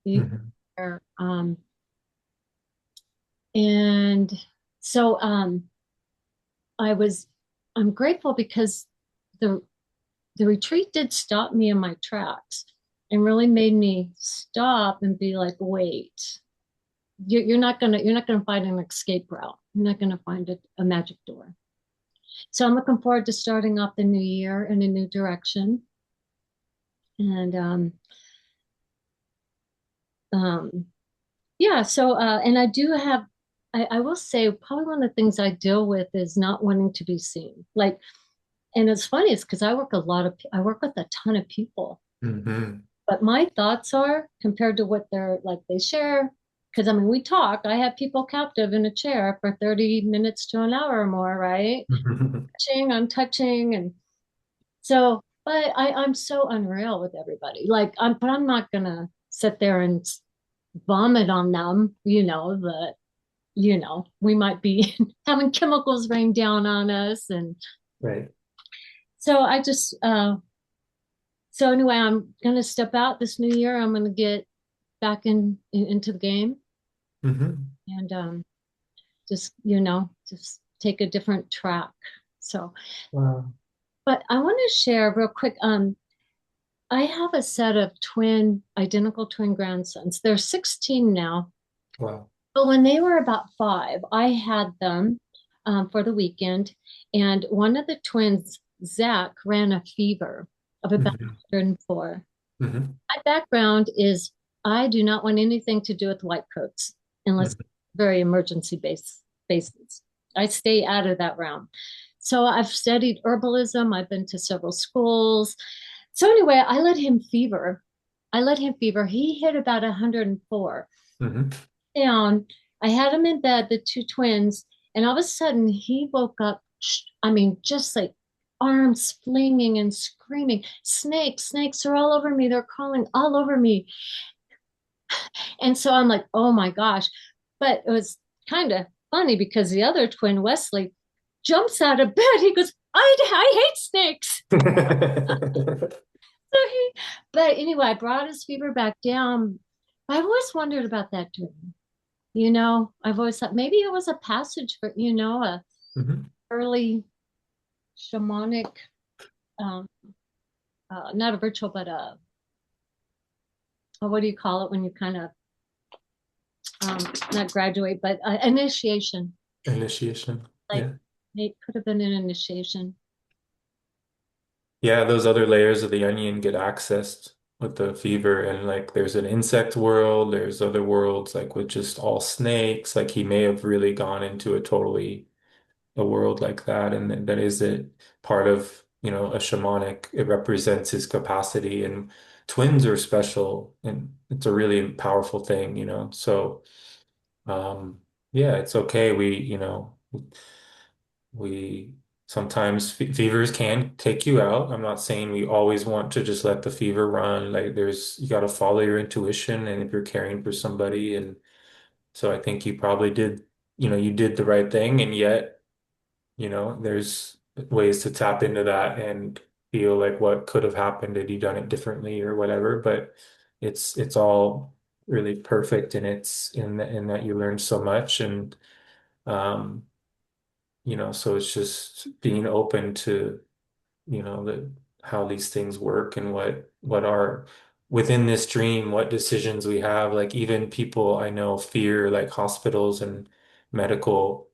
Mhm. Um, and so I'm grateful because the the retreat did stop me in my tracks and really made me stop and be like, wait, you're not gonna find an escape route. You're not gonna find a magic door. So I'm looking forward to starting off the new year in a new direction. And um, yeah, so and I do have I will say probably one of the things I deal with is not wanting to be seen. Like, and it's funny, it's because I work with a ton of people, Mhm. but my thoughts are compared to what they're like they share. Because I mean, we talk. I have people captive in a chair for 30 minutes to an hour or more, right? I'm touching, and so, but I'm so unreal with everybody. But I'm not gonna sit there and vomit on them. We might be having chemicals rain down on us, and Right. so so anyway, I'm gonna step out this new year. I'm gonna get back into the game Mhm. and just take a different track. So, Wow. but I want to share real quick. I have a set of identical twin grandsons. They're 16 now, Wow. but when they were about 5, I had them for the weekend, and one of the twins, Zach, ran a fever of about Mhm. 104. Mhm. My background is I do not want anything to do with white coats unless Mhm. very emergency basis. I stay out of that realm. So I've studied herbalism. I've been to several schools. So anyway, I let him fever. I let him fever. He hit about 104. Mhm. And I had him in bed, the two twins, and all of a sudden he woke up I mean, just like arms flinging and screaming, snakes, snakes are all over me. They're crawling all over me. And so I'm like, oh my gosh. But it was kind of funny because the other twin, Wesley, jumps out of bed. He goes, I hate snakes. So but anyway, I brought his fever back down. I've always wondered about that dream. I've always thought maybe it was a passage for, a Mhm. early shamanic, um, not a ritual, but what do you call it when you kind of, not graduate, but initiation. Initiation. Like Yeah. it could have been an initiation. Yeah, those other layers of the onion get accessed with the fever, and like there's an insect world, there's other worlds like with just all snakes. Like he may have really gone into a world like that, and that is it part of, a shamanic. It represents his capacity, and twins are special, and it's a really powerful thing. So yeah, it's okay. We sometimes fevers can take you out. I'm not saying we always want to just let the fever run. Like you got to follow your intuition, and if you're caring for somebody, and so I think you probably did, you did the right thing, and yet, there's ways to tap into that and feel like what could have happened had you done it differently or whatever. But it's all really perfect, and it's in that you learned so much, and um so it's just being open to, how these things work, and what are within this dream, what decisions we have. Like even people I know fear like hospitals and medical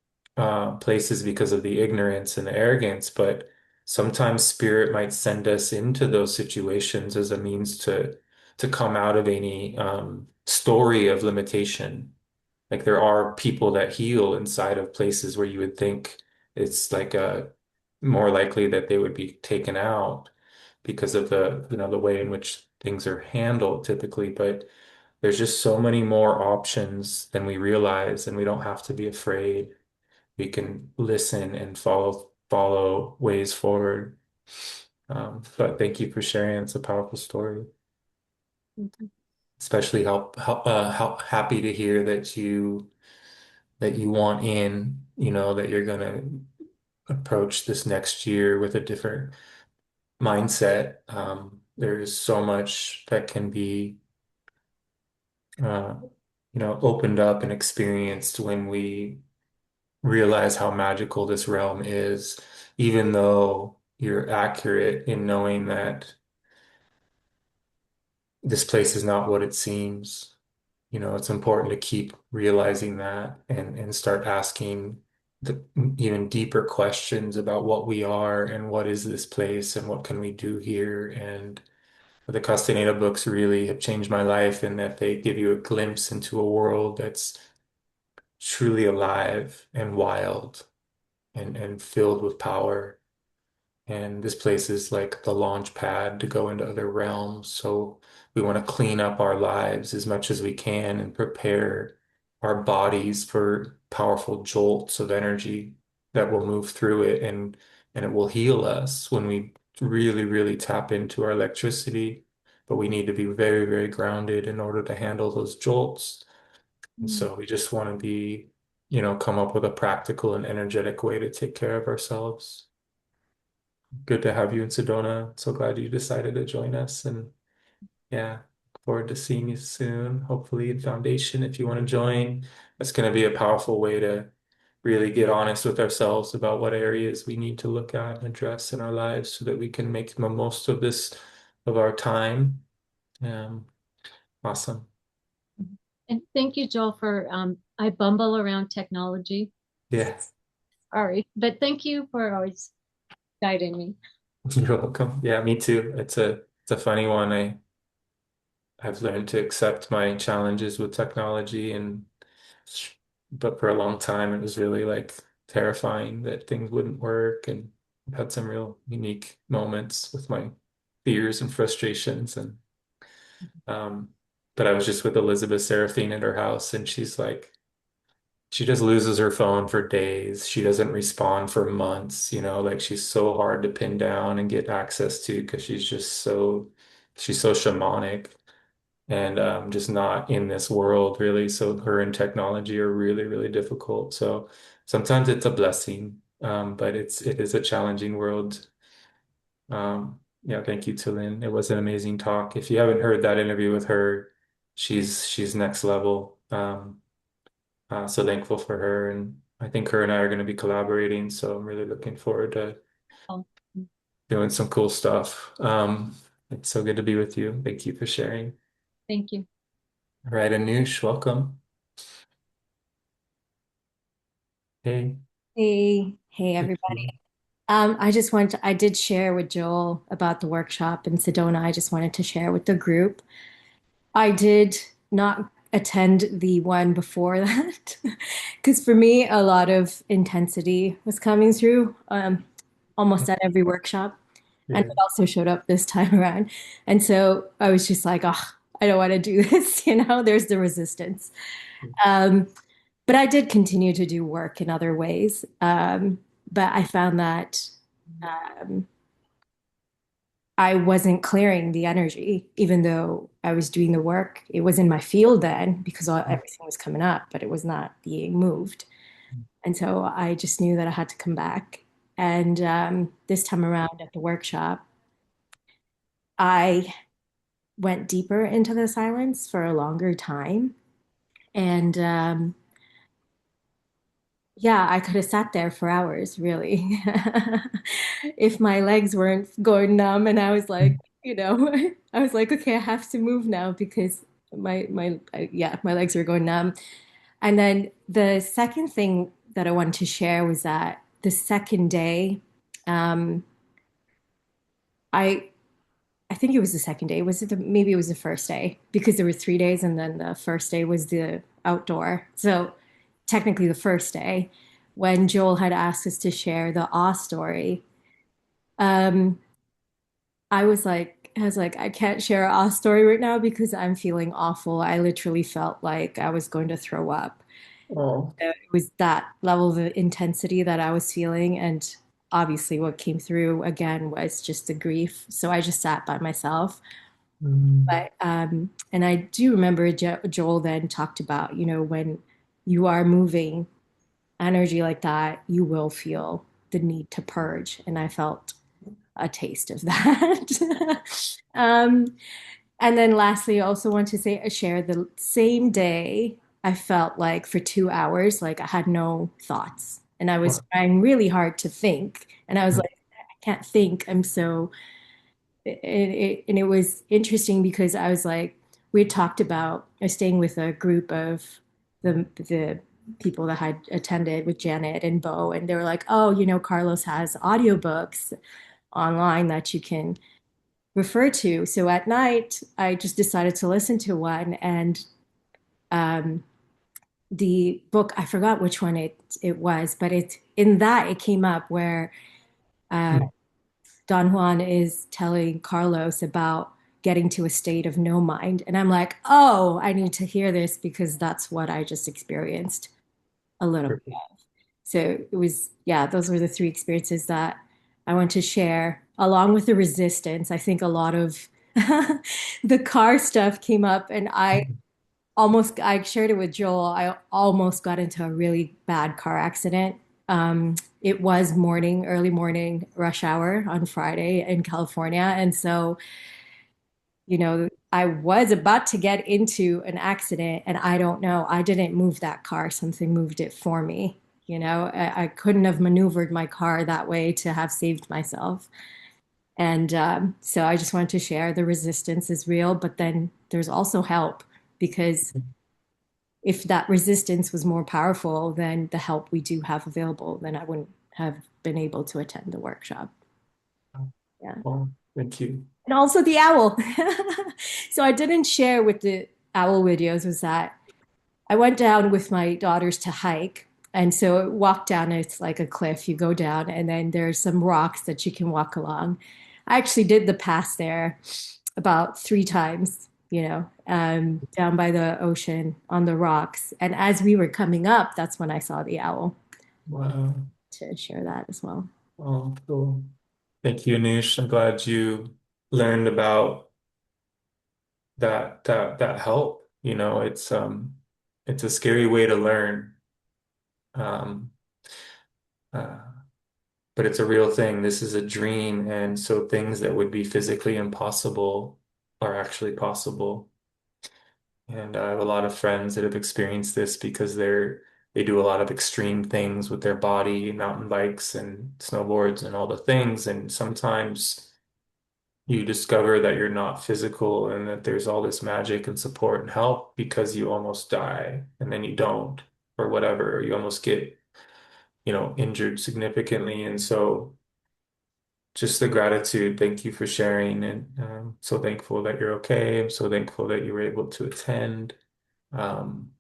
places because of the ignorance and the arrogance, but sometimes spirit might send us into those situations as a means to come out of any story of limitation. Like there are people that heal inside of places where you would think it's like more likely that they would be taken out because of the way in which things are handled typically. But there's just so many more options than we realize, and we don't have to be afraid. We can listen and follow ways forward. But thank you for sharing. It's a powerful story. Mhm. Especially how happy to hear that you want in, that you're gonna approach this next year with a different mindset. There's so much that can be, uh, opened up and experienced when we realize how magical this realm is, even though you're accurate in knowing that this place is not what it seems. It's important to keep realizing that, and start asking the even deeper questions about what we are and what is this place and what can we do here. And the Castaneda books really have changed my life in that they give you a glimpse into a world that's truly alive and wild, and filled with power. And this place is like the launch pad to go into other realms. So we want to clean up our lives as much as we can and prepare our bodies for powerful jolts of energy that will move through it, and it will heal us when we really, really tap into our electricity. But we need to be very, very grounded in order to handle those jolts. And Mm. so we just want to be, come up with a practical and energetic way to take care of ourselves. Good to have you in Sedona. So glad you decided to join us. And yeah, look forward to seeing you soon. Hopefully in Foundation, if you want to join, that's going to be a powerful way to really get honest with ourselves about what areas we need to look at and address in our lives so that we can make the most of of our time. Um, awesome. And thank you, Joel, for I bumble around technology. Yeah, Sorry, but thank you for always guiding me. you're welcome. Yeah, me too. It's a funny one. I've learned to accept my challenges with technology, and but for a long time it was really like terrifying that things wouldn't work, and I've had some real unique moments with my fears and frustrations, and um but I was just with Elizabeth Seraphine at her house, and she's like, she just loses her phone for days. She doesn't respond for months, like she's so hard to pin down and get access to because she's so shamanic and just not in this world really. So her and technology are really, really difficult. So sometimes it's a blessing, but it is a challenging world. Yeah, thank you to Lynn. It was an amazing talk. If you haven't heard that interview with her, she's next level. So thankful for her, and I think her and I are going to be collaborating. So I'm really looking forward to Oh, doing some cool stuff. It's so good to be with you. Thank you for sharing. thank you. All right, Anush, welcome. Hey, Hey, good to everybody. see you. I did share with Joel about the workshop in Sedona. I just wanted to share with the group. I did not attend the one before that because for me, a lot of intensity was coming through almost at every workshop. And Yeah. it also showed up this time around. And so I was just like, oh, I don't want to do this. There's the resistance. Um, but I did continue to do work in other ways. But I found that um, I wasn't clearing the energy, even though I was doing the work. It was in my field then because everything was coming up, but it was not being moved. And so I just knew that I had to come back. And this time around at the workshop, I went deeper into the silence for a longer time. And yeah, I could have sat there for hours, really, if my legs weren't going numb. And I was like, I was like, okay, I have to move now because my legs were going numb. And then the second thing that I wanted to share was that the second day, um, I I think it was the second day. Maybe it was the first day because there were 3 days, and then the first day was the outdoor. So technically, the first day when Joel had asked us to share the awe story, um, I can't share an awe story right now because I'm feeling awful. I literally felt like I was going to throw up. Oh. It was that level of intensity that I was feeling, and obviously, what came through again was just the grief. So I just sat by myself. Mm. But and I do remember Joel then talked about, when you are moving energy like that, you will feel the need to purge, and I felt a taste of that. um, and then lastly, I also want to say share the same day. I felt like for 2 hours, like I had no thoughts, and I was Wow. trying really hard to think, and I was like, I can't think. I'm so and it was interesting because I was like, we had talked about staying with a group of the people that had attended with Janet and Bo, and they were like, oh, Carlos has audiobooks online that you can refer to. So at night, I just decided to listen to one, and um, the book, I forgot which one it was, but it came up where uh, Mm. Don Juan is telling Carlos about getting to a state of no mind. And I'm like, oh, I need to hear this because that's what I just experienced a little bit. Perfect. So it was, yeah, those were the three experiences that I want to share, along with the resistance. I think a lot of the car stuff came up, and I shared it with Joel. I almost got into a really bad car accident. It was early morning rush hour on Friday in California. And so, I was about to get into an accident, and I don't know, I didn't move that car. Something moved it for me. I couldn't have maneuvered my car that way to have saved myself. And so I just wanted to share the resistance is real, but then there's also help because if that resistance was more powerful than the help we do have available, then I wouldn't have been able to attend the workshop. Yeah. Well, thank you. And also the owl. So I didn't share with the owl videos was that I went down with my daughters to hike. And so walk down, it's like a cliff. You go down, and then there's some rocks that you can walk along. I actually did the pass there about 3 times. down by the ocean on the rocks. And as we were coming up, that's when I saw the owl, Wow. to share that as well. Oh, cool. Thank you, Anish. I'm glad you learned about that help. It's a scary way to learn. Um, uh, but it's a real thing. This is a dream, and so things that would be physically impossible are actually possible. And I have a lot of friends that have experienced this because they do a lot of extreme things with their body, mountain bikes and snowboards and all the things. And sometimes you discover that you're not physical and that there's all this magic and support and help because you almost die and then you don't or whatever, or you almost get, injured significantly. And so just the gratitude. Thank you for sharing. And I'm so thankful that you're okay. I'm so thankful that you were able to attend. Um,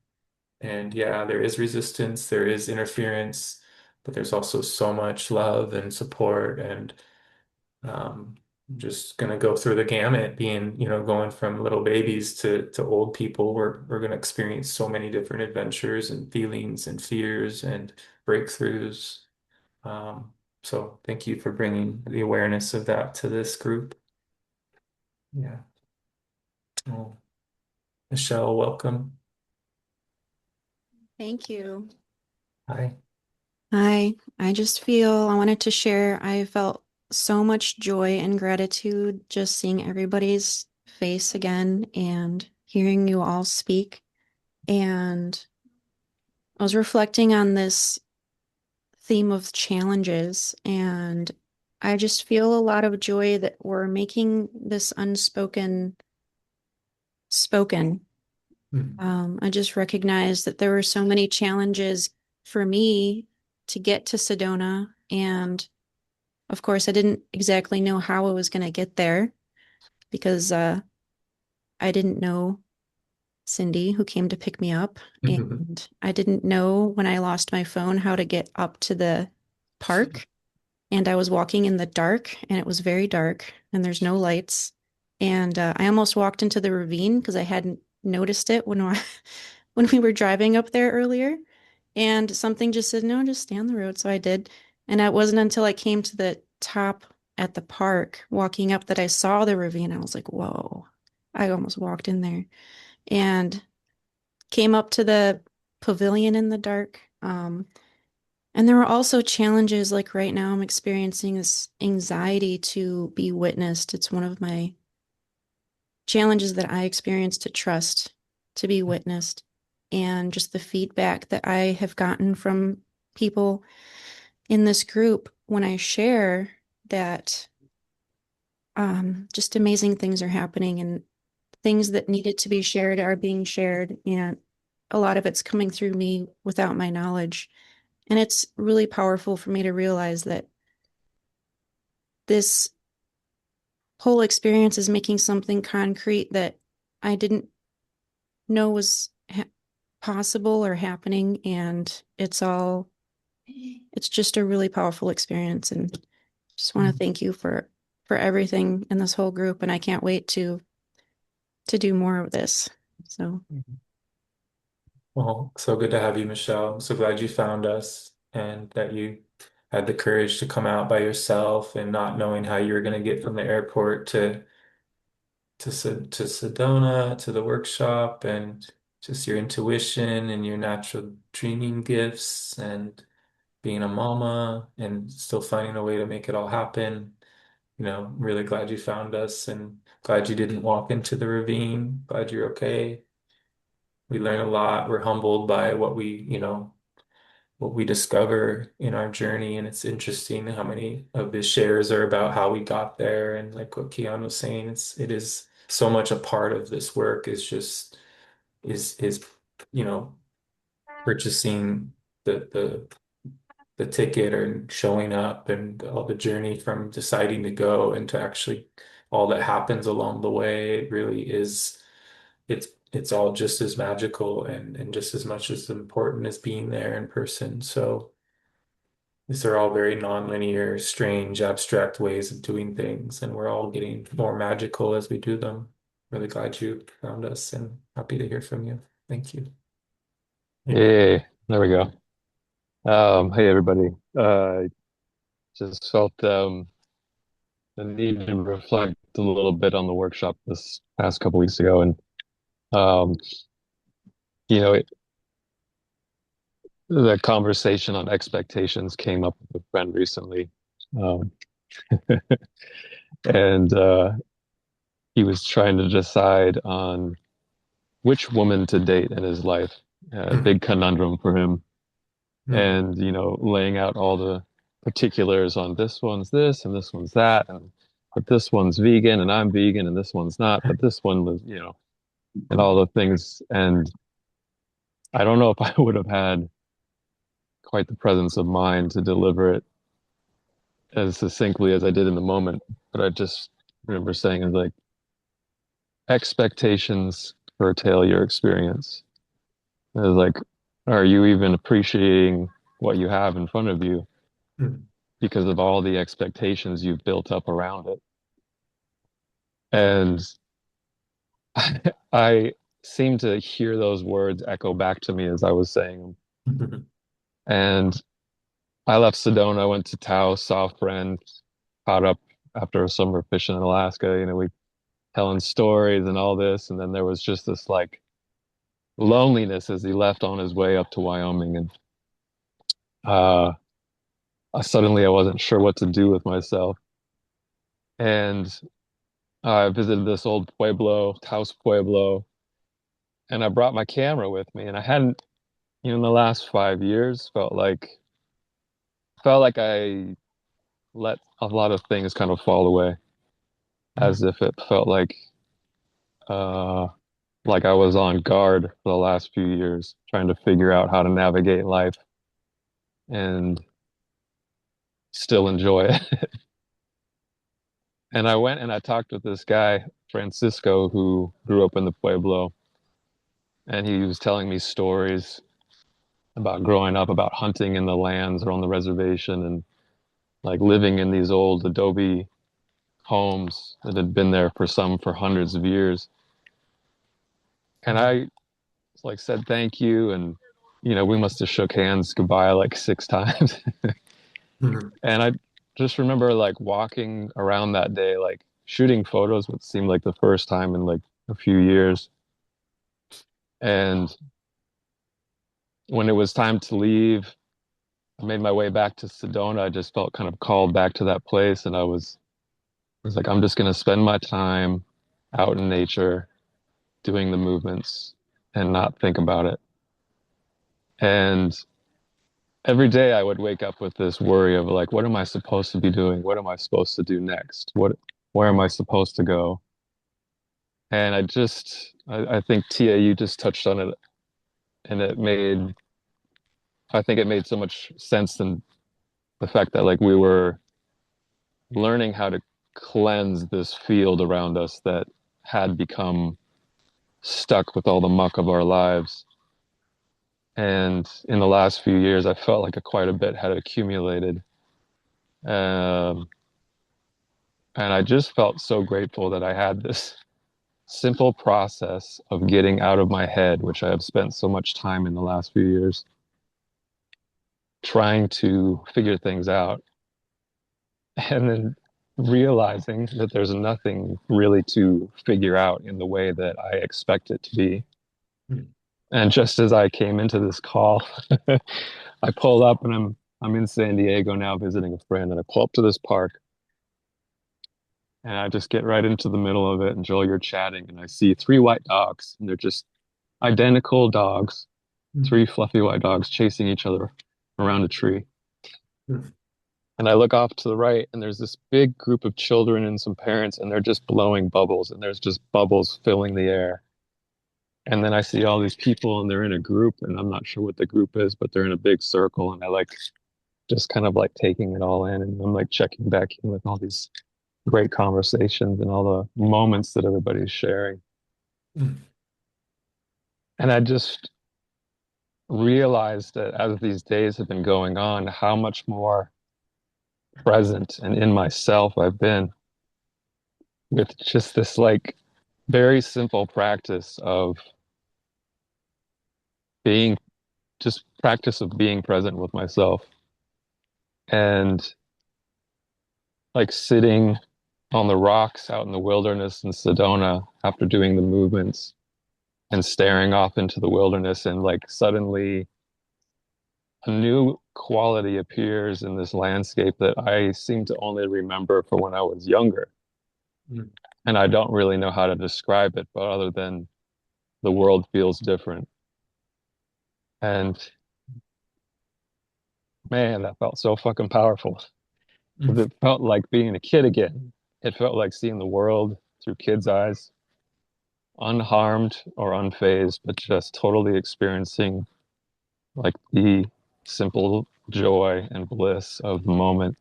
and yeah, there is resistance, there is interference, but there's also so much love and support. And um, just gonna go through the gamut, being, going from little babies to old people. We're gonna experience so many different adventures and feelings and fears and breakthroughs. Um, so thank you for bringing the awareness of that to this group. Yeah. Oh, Michelle, welcome. Thank you. Hi. I just feel I wanted to share. I felt so much joy and gratitude just seeing everybody's face again and hearing you all speak. And I was reflecting on this theme of challenges, and I just feel a lot of joy that we're making this unspoken spoken. I just recognized that there were so many challenges for me to get to Sedona. And of course, I didn't exactly know how I was going to get there because I didn't know Cindy, who came to pick me up. And I didn't know when I lost my phone how to get up to the park. And I was walking in the dark, and it was very dark, and there's no lights. And I almost walked into the ravine because I hadn't noticed it when we were driving up there earlier. And something just said, no, just stay on the road. So I did. And it wasn't until I came to the top at the park, walking up, that I saw the ravine. I was like, whoa, I almost walked in there and came up to the pavilion in the dark. And there were also challenges, like right now I'm experiencing this anxiety to be witnessed. It's one of my challenges that I experience, to trust, to be witnessed, and just the feedback that I have gotten from people in this group when I share that just amazing things are happening, and things that needed to be shared are being shared. And a lot of it's coming through me without my knowledge. And it's really powerful for me to realize that this whole experience is making something concrete that I didn't know was possible or happening. And it's just a really powerful experience. And just want to thank you for everything in this whole group. And I can't wait to do more of this. So Well, so good to have you, Michelle. I'm so glad you found us and that you had the courage to come out by yourself and not knowing how you were going to get from the airport to Sedona to the workshop, and just your intuition and your natural dreaming gifts and being a mama and still finding a way to make it all happen. Really glad you found us and glad you didn't walk into the ravine. Glad you're okay. We learn a lot. We're humbled by what we discover in our journey. And it's interesting how many of the shares are about how we got there. And like what Keon was saying, it is so much a part of this work is just is you know purchasing the ticket or showing up and all the journey from deciding to go and to actually all that happens along the way. It really is it's all just as magical and just as much as important as being there in person. So these are all very nonlinear, strange, abstract ways of doing things, and we're all getting more magical as we do them. really glad you found us and happy to hear from you. Thank you. Yeah. Hey, there we go. Hey everybody. Just felt the need to reflect a little bit on the workshop this past couple weeks ago, and um, you know, the conversation on expectations came up with a friend recently, um, and he was trying to decide on which woman to date in his life. A big conundrum for him, Mhm. and laying out all the particulars on this one's this and this one's that, and but this one's vegan and I'm vegan and this one's not, but this one was, and all the things. And I don't know if I would have had quite the presence of mind to deliver it as succinctly as I did in the moment, but I just remember saying it's like expectations curtail your experience. It was like, are you even appreciating what you have in front of you Mhm. because of all the expectations you've built up around it? And I seem to hear those words echo back to me as I was saying them. Mhm. And I left Sedona, went to Taos, saw a friend, caught up after a summer fishing in Alaska. We telling stories and all this. And then there was just this like loneliness as he left on his way up to Wyoming. And uh, suddenly I wasn't sure what to do with myself. And I visited this old Pueblo, Taos Pueblo, and I brought my camera with me. And I hadn't, in the last 5 years, felt like I let a lot of things kind of fall away, as if it felt uh, like I was on guard for the last few years, trying to figure out how to navigate life and still enjoy it. And I went and I talked with this guy, Francisco, who grew up in the Pueblo, and he was telling me stories about growing up, about hunting in the lands or on the reservation, and like living in these old adobe homes that had been there for hundreds of years. And I like said thank you, and we must have shook hands goodbye like 6 times. Mhm. And I just remember like walking around that day, like shooting photos, what seemed like the first time in like a few years. And when it was time to leave, I made my way back to Sedona. I just felt kind of called back to that place, and I was like, I'm just gonna spend my time out in nature, doing the movements, and not think about it. And every day I would wake up with this worry of like, what am I supposed to be doing? What am I supposed to do next? Where am I supposed to go? And I think Tia, you just touched on it, and I think it made so much sense in the fact that like we were learning how to cleanse this field around us that had become stuck with all the muck of our lives. And in the last few years, I felt like quite a bit had accumulated. Um, and I just felt so grateful that I had this simple process of getting out of my head, which I have spent so much time in the last few years trying to figure things out, and then realizing that there's nothing really to figure out in the way that I expect it to be. Mhm. And just as I came into this call, I pull up and I'm in San Diego now visiting a friend, and I pull up to this park and I just get right into the middle of it. And Joel, you're chatting, and I see three white dogs, and they're just identical dogs, three fluffy white dogs chasing each other around a tree. Mhm. And I look off to the right, and there's this big group of children and some parents, and they're just blowing bubbles, and there's just bubbles filling the air. And then I see all these people, and they're in a group, and I'm not sure what the group is, but they're in a big circle, and I like just kind of like taking it all in, and I'm like checking back in with all these great conversations and all the moments that everybody's sharing. Mhm. And I just realized that as these days have been going on, how much more present and in myself I've been with just this like very simple practice of being just practice of being present with myself and like sitting on the rocks out in the wilderness in Sedona after doing the movements and staring off into the wilderness and like suddenly a new quality appears in this landscape that I seem to only remember for when I was younger. Mm. And I don't really know how to describe it, but other than the world feels different. And man, that felt so fucking powerful. Mm. It felt like being a kid again. It felt like seeing the world through kids' eyes, unharmed or unfazed, but just totally experiencing like the simple joy and bliss of the moment.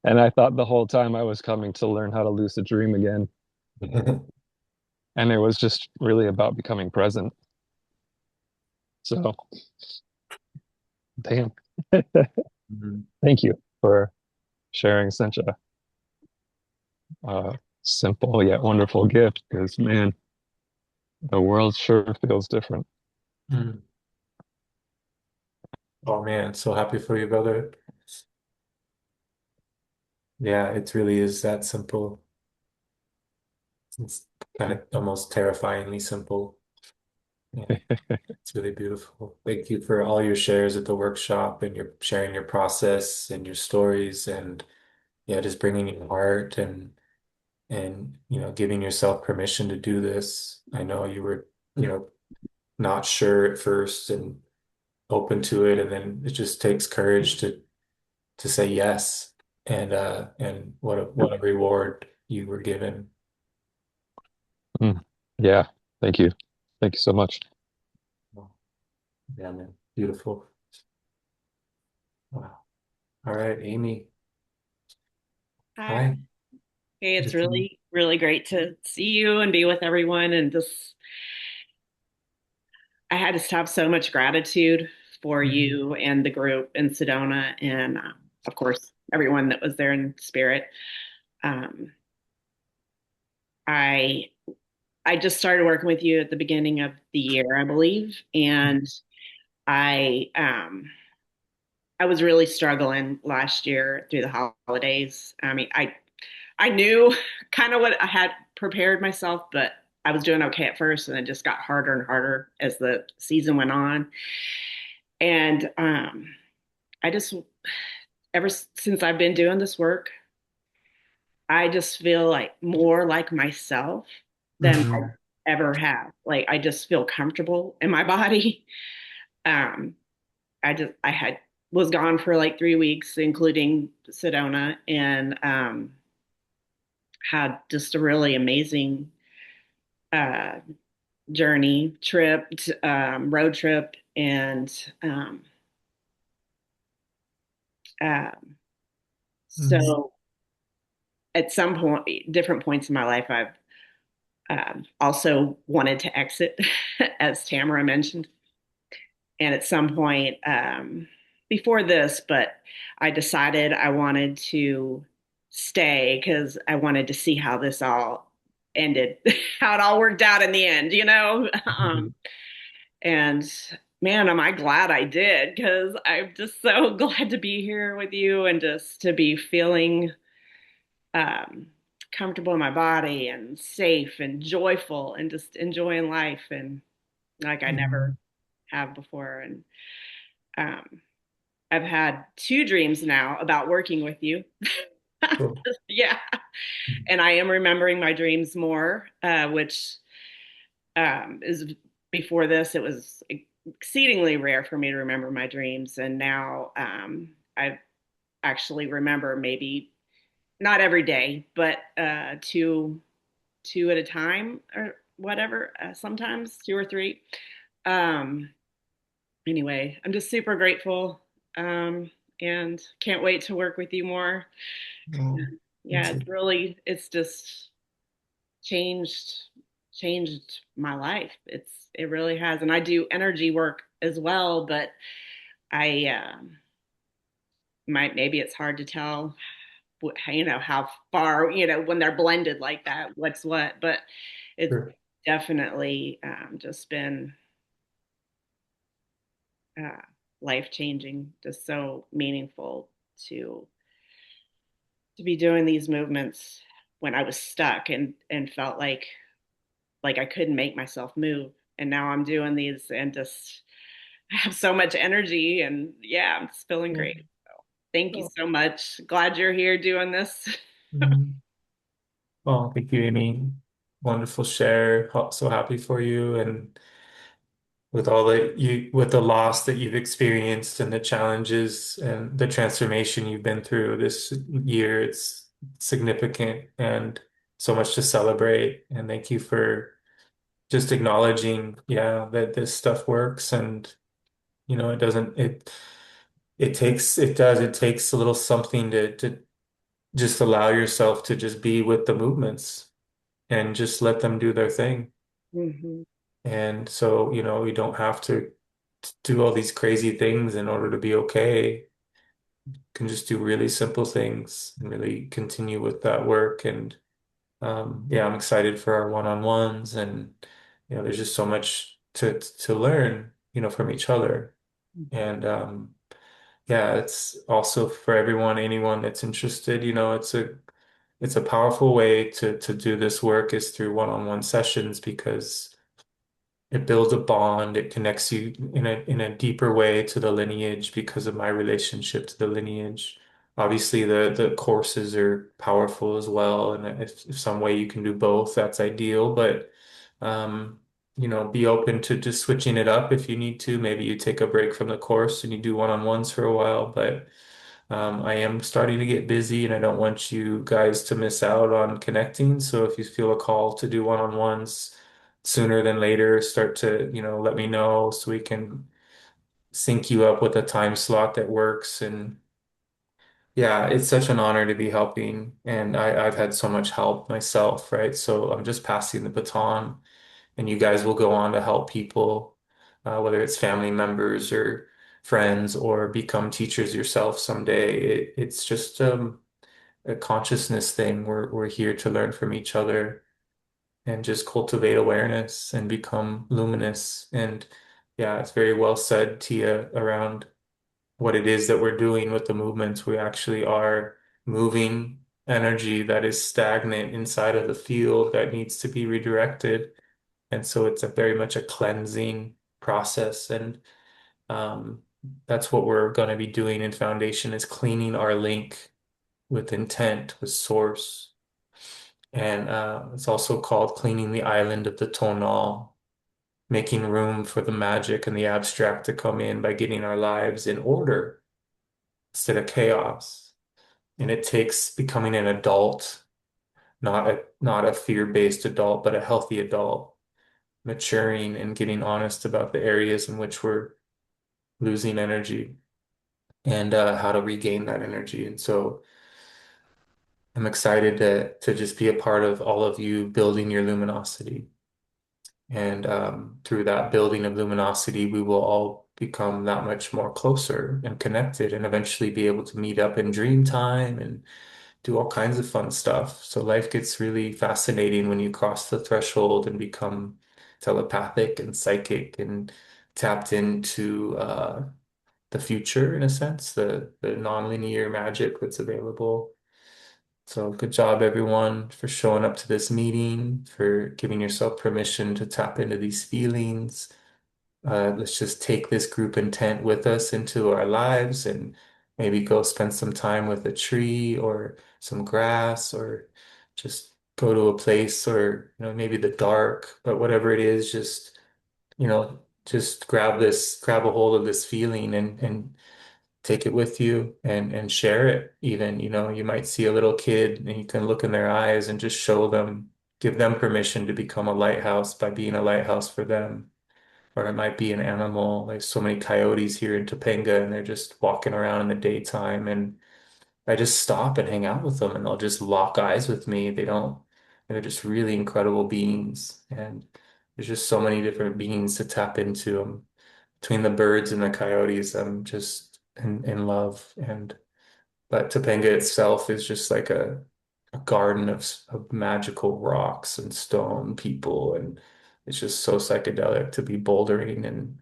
And I thought the whole time I was coming to learn how to lucid dream again. And it was just really about becoming present. So, damn. Mhm. Thank you for sharing such a simple yet wonderful gift because, man, the world sure feels different. Mm. Oh man, so happy for you, brother. Yeah, it really is that simple. It's kind of almost terrifyingly simple. Yeah, it's really beautiful. Thank you for all your shares at the workshop and your sharing your process and your stories and yeah, just bringing your heart and giving yourself permission to do this. I know you were, not sure at first and open to it, and then it just takes courage to say yes. And what a reward you were given. Mm. Yeah, thank you. Thank you so much. Yeah, man. Beautiful. Wow. All right, Amy. Hi. Hi. Hey, it's Good to meet really, really great to see you and be with everyone. And just, I had just have so much gratitude for you. you and the group in Sedona, and of course, everyone that was there in spirit. Um, I I just started working with you at the beginning of the year, I believe, and I I was really struggling last year through the holidays. I mean, I knew kind of what I had prepared myself, but I was doing okay at first, and it just got harder and harder as the season went on. And I just, ever since I've been doing this work, I just feel like more like myself than I Mhm. ever have. Like I just feel comfortable in my body. Um, I had was gone for like 3 weeks, including Sedona, and had just a really amazing uh, journey trip, road trip, and um, Mhm. so at some point, different points in my life, I've also wanted to exit, as Tamara mentioned, and at some point before this, but I decided I wanted to stay because I wanted to see how this all ended, how it all worked out in the end, you know. And man, am I glad I did because I'm just so glad to be here with you and just to be feeling um, comfortable in my body and safe and joyful and just enjoying life and like I never Mhm. have before. And um, I've had two dreams now about working with you. Cool. Yeah. And I am remembering my dreams more, which is before this, it was exceedingly rare for me to remember my dreams. And now I actually remember maybe not every day, but two at a time or whatever, sometimes two or three. Um, anyway, I'm just super grateful and can't wait to work with you more. Oh, Yeah, thank you. it's just changed changed my life. It really has. And I do energy work as well, but I might maybe it's hard to tell. how far, when they're blended like that, what's what. But it's Sure. definitely just been uh, life changing, just so meaningful to be doing these movements when I was stuck and felt like I couldn't make myself move. And now I'm doing these and just have so much energy, and yeah, I'm just feeling Yeah. great. So thank you so much. Glad you're here doing this. Mhm. Well, thank you, Amy. Wonderful share. So happy for you, and with the loss that you've experienced and the challenges and the transformation you've been through this year, it's significant and so much to celebrate. And thank you for just acknowledging, yeah, that this stuff works, and it doesn't it takes a little something to just allow yourself to just be with the movements and just let them do their thing. Mhm. And so, we don't have to do all these crazy things in order to be okay. Can just do really simple things and really continue with that work. And yeah, I'm excited for our one-on-ones, and there's just so much to learn, from each other. And yeah, it's also for anyone that's interested, it's a powerful way to do this work is through one-on-one sessions, because it builds a bond. It connects you in a deeper way to the lineage because of my relationship to the lineage. Obviously, the courses are powerful as well, and if some way you can do both, that's ideal. But um, be open to just switching it up if you need to. Maybe you take a break from the course and you do one-on-ones for a while. But I am starting to get busy, and I don't want you guys to miss out on connecting. So if you feel a call to do one-on-ones sooner than later, start to, let me know so we can sync you up with a time slot that works. And yeah, it's such an honor to be helping. And I've had so much help myself, right? So I'm just passing the baton, and you guys will go on to help people, whether it's family members or friends, or become teachers yourself someday. It's just a consciousness thing. We're here to learn from each other and just cultivate awareness and become luminous. And yeah, it's very well said, Tia, around what it is that we're doing with the movements. We actually are moving energy that is stagnant inside of the field that needs to be redirected. And so it's a very much a cleansing process. And um, that's what we're going to be doing in Foundation, is cleaning our link with intent, with source. And it's also called cleaning the island of the tonal, making room for the magic and the abstract to come in by getting our lives in order instead of chaos. And it takes becoming an adult, not a fear-based adult, but a healthy adult, maturing and getting honest about the areas in which we're losing energy, and how to regain that energy. And so I'm excited to just be a part of all of you building your luminosity. And through that building of luminosity, we will all become that much more closer and connected, and eventually be able to meet up in dream time and do all kinds of fun stuff. So life gets really fascinating when you cross the threshold and become telepathic and psychic and tapped into the future, in a sense, the nonlinear magic that's available. So good job, everyone, for showing up to this meeting, for giving yourself permission to tap into these feelings. Let's just take this group intent with us into our lives, and maybe go spend some time with a tree or some grass, or just go to a place, or maybe the dark, but whatever it is, just grab a hold of this feeling, and take it with you, and share it. Even, you might see a little kid, and you can look in their eyes and just show them, give them permission to become a lighthouse by being a lighthouse for them. Or it might be an animal, like so many coyotes here in Topanga, and they're just walking around in the daytime, and I just stop and hang out with them, and they'll just lock eyes with me. They're just really incredible beings. And there's just so many different beings to tap into. Between the birds and the coyotes, I'm just in love. And But Topanga itself is just like a garden of magical rocks and stone people, and it's just so psychedelic to be bouldering and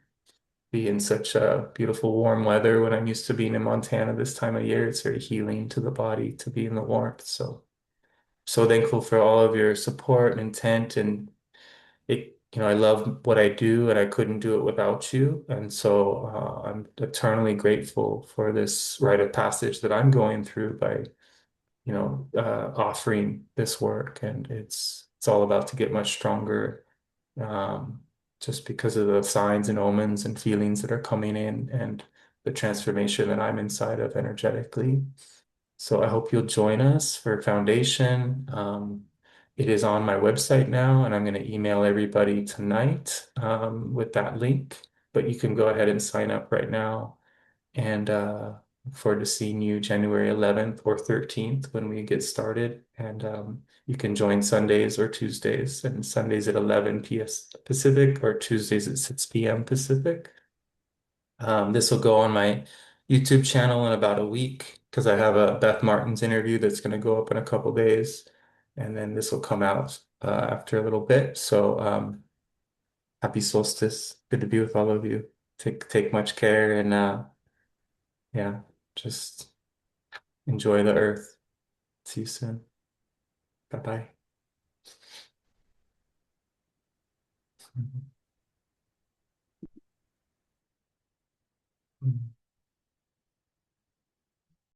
be in such beautiful warm weather when I'm used to being in Montana this time of year. It's very healing to the body to be in the warmth. So thankful for all of your support and intent and I love what I do and I couldn't do it without you. And so I'm eternally grateful for this rite of passage that I'm going through by, offering this work. And it's all about to get much stronger, um, just because of the signs and omens and feelings that are coming in and the transformation that I'm inside of energetically. So I hope you'll join us for Foundation. It is on my website now, and I'm going to email everybody tonight with that link. But you can go ahead and sign up right now. And look forward to seeing you January 11th or 13th when we get started. And you can join Sundays or Tuesdays, and Sundays at 11 p.m. Pacific or Tuesdays at 6 p.m. Pacific. This will go on my YouTube channel in about a week because I have a Beth Martin's interview that's going to go up in a couple days, and then this will come out after a little bit. So happy solstice! Good to be with all of you. Take much care and yeah, just enjoy the earth. See you soon. Bye bye. Mhm.